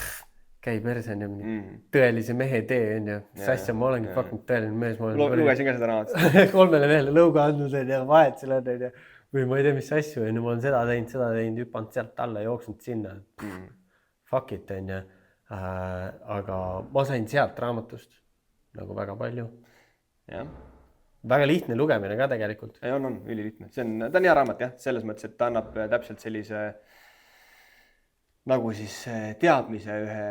käi perse on ju tõelise mehe tee on ju. Sasja, ma olengi fucking tõeline mees. Lugesin ka seda raamatut. 3 mehele lõuga andnud on ju, vahet seal on ju. Või ma ei tea, mis asju on ju, ma olen seda teinud, hüpanud sealt alla, jooksnud sinna. Fuck it on ju. Aga ma sain sealt raamatust nagu väga palju. Väga lihtne lugemine ka tegelikult. On ülilihtne. Ta on hea raamat jah, selles mõttes, et ta annab täpselt sellise nagu siis teadmise ühe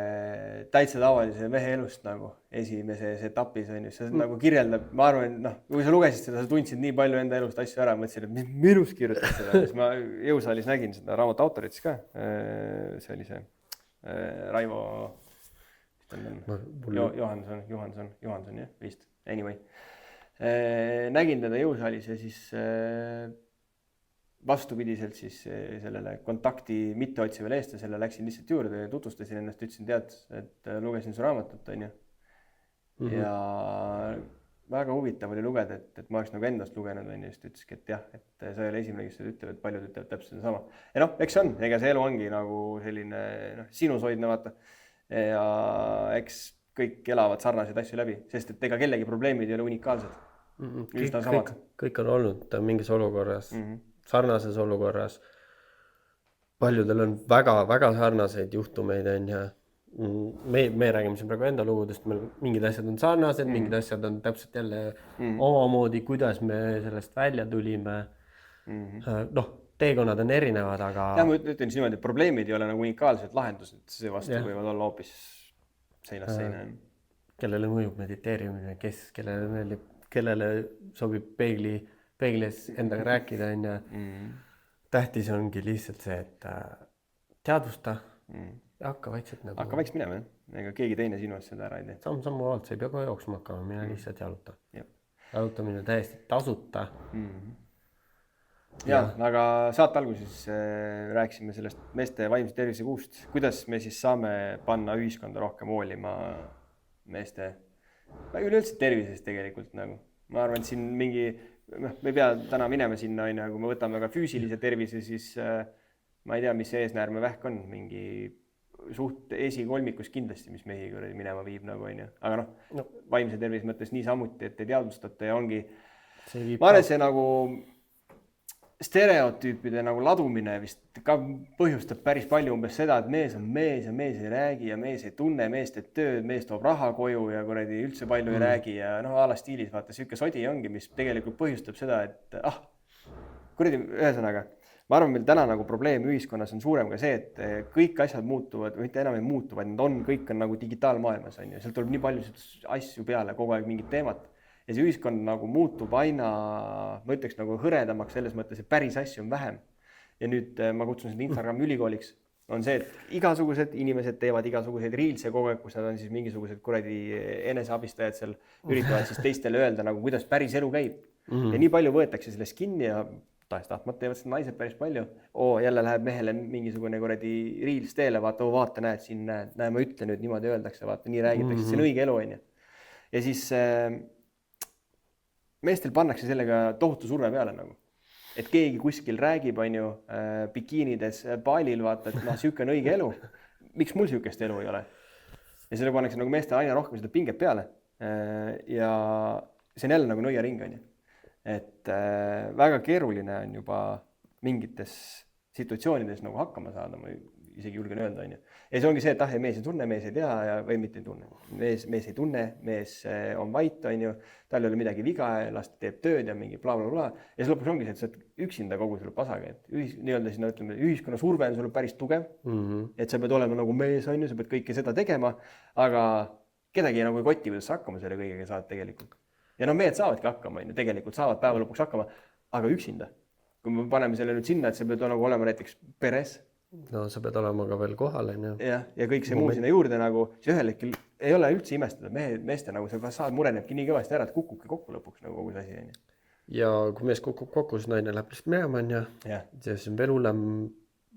täitsa tavalise mehe elust nagu esimeses etapis on ju. See nagu kirjeldab, ma arvan, kui sa lugesid seda, sa tundsid nii palju enda elust asju ära, mõtlesin, et mis minust kirjutas seda. Siis ma jõusaalis nägin seda raamatu autorit siis ka. See oli see Raivo Johanson jah, vist. Anyway. Nägin teda jõusaalis ja siis vastupidiselt siis sellele kontakti mitteotsivale eestlasele läksin lihtsalt juurde ja tutvustasin ennast, ütlesin, tead, et lugesin su raamatut, on ju. Ja väga huvitav oli lugeda, et ma oleks nagu endast lugenud, on ju, just ütleski, et jah, et sa ei ole esimene, kes seda ütleb, et paljud ütlevad täpselt seda sama. Ja eks see on, ega see elu ongi nagu selline sinusoidne vaata. Ja eks kõik elavad sarnaseid asju läbi, sest et ega kellegi probleemid ei ole unikaalsed. Kõik on olnud mingis olukorras. Sarnases olukorras. Paljudel on väga-väga sarnaseid juhtumeid on ja me räägime siin praegu enda lugudest, meil mingid asjad on sarnased, mingid asjad on täpselt jälle omamoodi, kuidas me sellest välja tulime. Teekonnad on erinevad, aga... Ja ma ütlen siis niimoodi, et probleemid ei ole nagu unikaalsed lahendused, see vastu võivad olla hoopis seinast seina. Kellele mõjub mediteerimine, kellele sobib peeglis endaga rääkida on ja tähtis ongi lihtsalt see, et teadvusta ja hakka vaikselt nagu... Hakka vaikselt minema, ega keegi teine sinu eest seda ära ei tee. Sammu alt, sa ei pea kohe jooksma hakkama, mine lihtsalt jaluta. Jalutamine täiesti tasuta. Aga saate alguses rääkisime sellest meeste vaimse tervise kuust. Kuidas me siis saame panna ühiskonda rohkem hoolima meeste üleüldse tervisest tegelikult nagu? Ma arvan, et siin mingi... me ei pea täna minema sinna, kui me võtame ka füüsilise tervise, siis ma ei tea, mis see eesnäärme vähk on, mingi suht esikolmikus kindlasti, mis mehi minema viib nagu on ju. Aga vaimse tervise mõttes nii samuti, et te teadvustate ja ongi... Ma arvan, see nagu stereotüüpide nagu ladumine vist ka põhjustab päris palju umbes seda, et mees on mees ja mees ei räägi ja mees ei tunne, mees teeb tööd, mees toob raha koju ja kuradi üldse palju ei räägi ja ala stiilis vaata, siuke sodi ongi, mis tegelikult põhjustab seda, et kuradi ühesõnaga. Ma arvan, meil täna nagu probleem ühiskonnas on suurem ka see, et kõik asjad muutuvad, või mitte enam ei muutu, vaid kõik on nagu digitaalmaailmas on ju. Seal tuleb nii palju asju peale, kogu aeg mingit teemat. Ja see ühiskond nagu muutub aina, ma ütleks nagu hõredamaks selles mõttes, et päris asju on vähem. Ja nüüd ma kutsun seda Instagrami ülikooliks. On see, et igasugused inimesed teevad igasuguseid reelse kogu aeg, kus nad on siis mingisugused kuradi eneseabistajad seal üritavad siis teistele öelda, nagu kuidas päris elu käib. Ja nii palju võetakse sellest kinni ja tahtmata teevad seda naised päris palju. Jälle läheb mehele mingisugune kuradi reels teele, vaata, näed siin, näe, ma ütlen nüüd, niimoodi öeldakse, vaata, nii räägitakse, see on õige elu, on ju. Ja siis meestel pannakse sellega tohutu surve peale nagu. Et keegi kuskil räägib, on ju, bikiinides baalil, vaata, et siuke on õige elu. Miks mul siukest elu ei ole? Ja selle pannakse nagu meestel aina rohkem seda pinget peale. Ja see on jälle nagu nõiaring, on ju. Et väga keeruline on juba mingites situatsioonides nagu hakkama saada, ma isegi julgen öelda, on ju. Ja see ongi see, et mees ei tunne, mees ei tea või mitte ei tunne. Mees ei tunne, mees on vait, on ju, tal ei ole midagi viga, last teeb tööd ja mingi bla bla bla. Ja see lõpuks ongi see, et sa oled üksinda kogu selle pasaga. Nii-öelda sinna ütleme, ühiskonna surve on sulle päris tugev, et sa pead olema nagu mees, on ju, sa pead kõike seda tegema, aga kedagi nagu ei koti, kuidas sa hakkama selle kõigega saad tegelikult. Ja mehed saavadki hakkama, on ju, tegelikult saavad päeva lõpuks hakkama, aga üksinda. Kui me paneme selle nüüd sinna, et sa pead nagu olema näiteks peres. No sa pead olema ka veel kohal, on ju. Ja kõik see muu sinna juurde nagu, see ühel hetkel ei ole üldse imestada. Meeste nagu sa saad murenebki nii kõvasti ära, et kukubki kokku lõpuks nagu kogu see asi, on ju. Ja kui mees kukub kokku, siis naine läheb lihtsalt minema, on ju. Siis on veel hullem.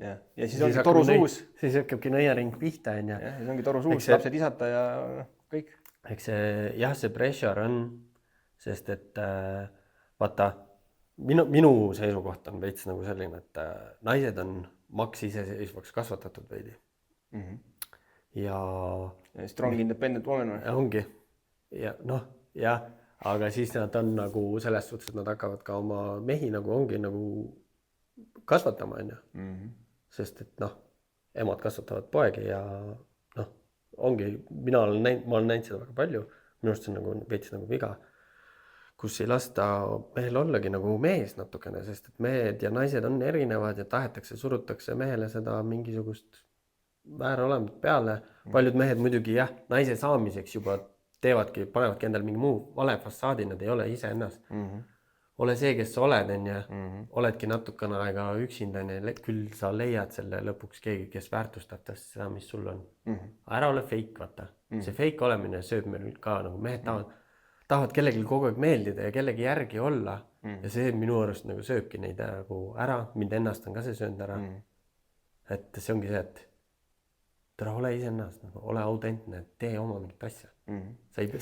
Ja siis ongi toru suus. Siis hakkabki nõiaring pihta, on ju. Ja siis ongi toru suus, lapsed isata ja kõik. eks see jah, see pressure on, sest et vaata, minu seisukoht on veits nagu selline, et naised on maks iseseisvaks kasvatatud veidi. Ja Strong independent woman või? ongi. Ja noh, jah, aga siis nad on nagu selles suhtes, et nad hakkavad ka oma mehi nagu ongi nagu kasvatama, on ju. Sest et noh, emad kasvatavad poegi ja noh, ongi, ma olen näinud seda väga palju, minu arust see on nagu veits nagu viga, kus ei lasta mehel ollagi nagu mees natukene, sest et mehed ja naised on erinevad ja surutakse mehele seda mingisugust väärolemust peale. Paljud mehed muidugi jah, naise saamiseks juba panevadki endale mingi muu vale fassaadi, nad ei ole ise ennast. Ole see, kes sa oled, on ju, oledki natukene aega üksinda, küll sa leiad selle lõpuks keegi, kes väärtustab seda, mis sul on. Ära ole fake, vaata. See fake olemine sööb meil ka, nagu mehed tahavad kellelgi kogu aeg meeldida ja kellegi järgi olla. Ja see minu arust nagu sööbki neid nagu ära, mind ennast on ka see söönud ära. Et see ongi see, et tere, ole ise ennast, nagu, ole autentne, tee oma mingit asja.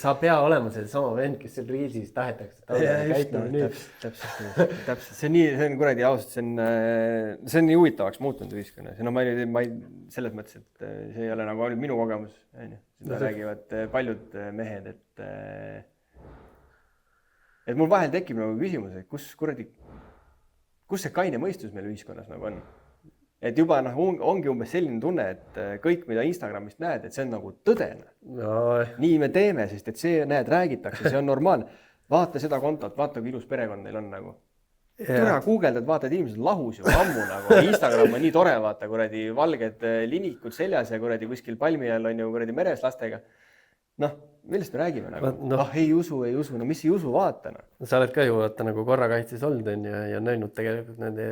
Sa pea olema see sama vend, kes seal riisis tahetakse. Täpselt. See on kuradi ausalt, see on nii huvitavaks muutunud ühiskonnas. No ma ei selles mõttes, et see ei ole nagu ainult minu kogemus. Seda räägivad paljud mehed, et mul vahel tekib nagu küsimus, et kus see kaine mõistus meil ühiskonnas nagu on? Et juba ongi umbes selline tunne, et kõik, mida Instagramist näed, et see on nagu tõdene. Nii me teeme, sest et see, räägitakse, see on normaalne. Vaata seda kontot, vaata, kui ilus perekond neil on nagu. Tule guugeldad, vaatad, inimesed on lahus juba ammu nagu. Instagram on nii tore, vaata, kuradi valged linikud seljas ja kuradi kuskil palmi all on ju kuradi meres lastega. Noh, millest me räägime nagu? Ei usu, no mis ei usu, vaata. Sa oled ka ju vaata nagu korrakaitses olnud ja näinud tegelikult nende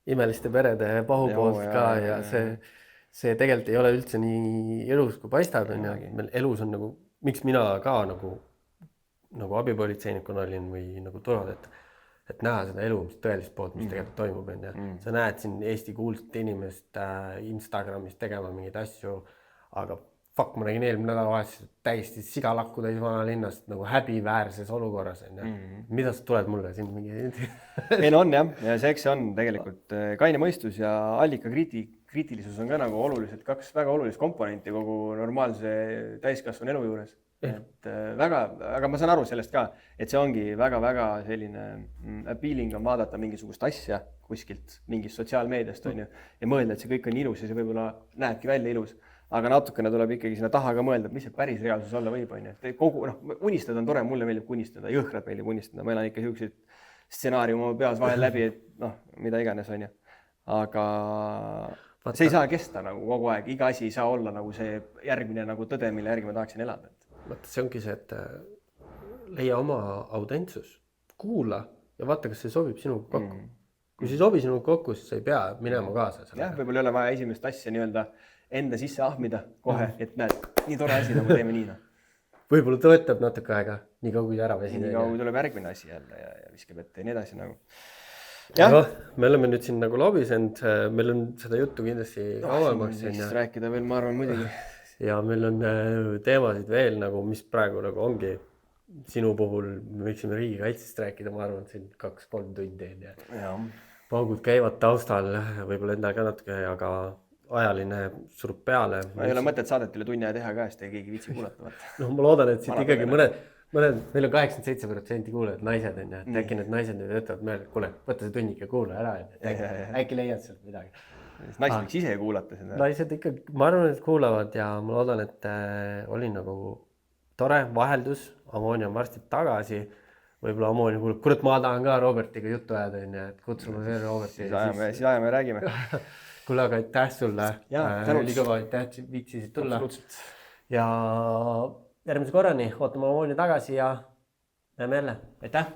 imeliste perede pahupoolt ka ja see tegelikult ei ole üldse nii elus, kui paistab. Meil elus on nagu, miks mina ka nagu abipolitseinikuna olin või nagu turvad, et näha seda elu, mis tõelist poolt, mis tegelikult toimub. Sa näed siin Eesti kuulsat inimest Instagramis tegema mingeid asju, aga fuck, ma nägin eelmine nädalavahetus täiesti sigalakku täis vanalinnas nagu häbiväärses olukorras. Mida sa tuled mulle siin mingi... Ei no on jah, ja see on tegelikult kaine mõistus ja allika kriitilisus on ka nagu oluliselt kaks väga olulist komponenti kogu normaalse täiskasvanu elu juures. Et aga ma saan aru sellest ka, et see ongi väga-väga selline appealing on vaadata mingisugust asja kuskilt, mingist sotsiaalmeediast on ju, ja mõelda, et see kõik on ilus ja see võib-olla näebki välja ilus. Aga natukene tuleb ikkagi sinna taha ka mõelda, mis see päris reaalsus olla võib, on ju. Unistada on tore, mulle meeldib unistada, jõhkrad meeldib unistada. Ma elan ikka selliseid stsenaariumi oma peas vahel läbi, et mida iganes, on ju. Aga see ei saa kesta nagu kogu aeg, iga asi ei saa olla nagu see järgmine nagu tõde, mille järgi ma tahaksin elada. Vaata, see ongi see, et leia oma autentsus, kuula ja vaata, kas see sobib sinuga kokku. Kui see ei sobi sinuga kokku, siis sa ei pea minema kaasa. Jah, võib-olla ei ole vaja esimest asja nii-öelda enda sisse ahmida kohe, et näed, nii tore asi, nagu teeme nii. Võib-olla töötab natuke aega, nii kaua kui ära väsin. Nii kaua kui tuleb järgmine asi jälle ja viskab ette ja nii edasi nagu. Me oleme nüüd siin nagu lobisend, meil on seda juttu kindlasti kauemaks. Rääkida veel, ma arvan, muidugi. Ja meil on teemasid veel, nagu, mis praegu nagu ongi sinu puhul, me võiksime riigikaitsest rääkida, ma arvan, siin 2-3 tundi. Paugud käivad taustal, võib-olla endal ka natuke, aga ajaline surub peale. Ei ole mõtet saadet üle tunni aja teha ka, sest ei keegi viitsi kuulata. No ma loodan, et siit ikkagi mõned, meil on 87% kuulajad naised, et äkki need naised nüüd ütlevad meelde, kuule, võtta see tunnike kuula ära, äkki leiad sealt midagi. Naised võiks ise kuulata seda. Naised ikka, ma arvan, et kuulavad ja ma loodan, et oli nagu tore vaheldus, Amoonia on varsti tagasi, võib-olla Amoonia kuuleb, kurat, ma tahan ka Robertiga juttu ajada, et kutsume veel Roberti. Siis ajame ja räägime. Kuule, aga aitäh sulle. Oli kõva, aitäh, viiksisid tulla. Ja järgmise korrani ootame Amoonia tagasi ja näeme jälle. Aitäh!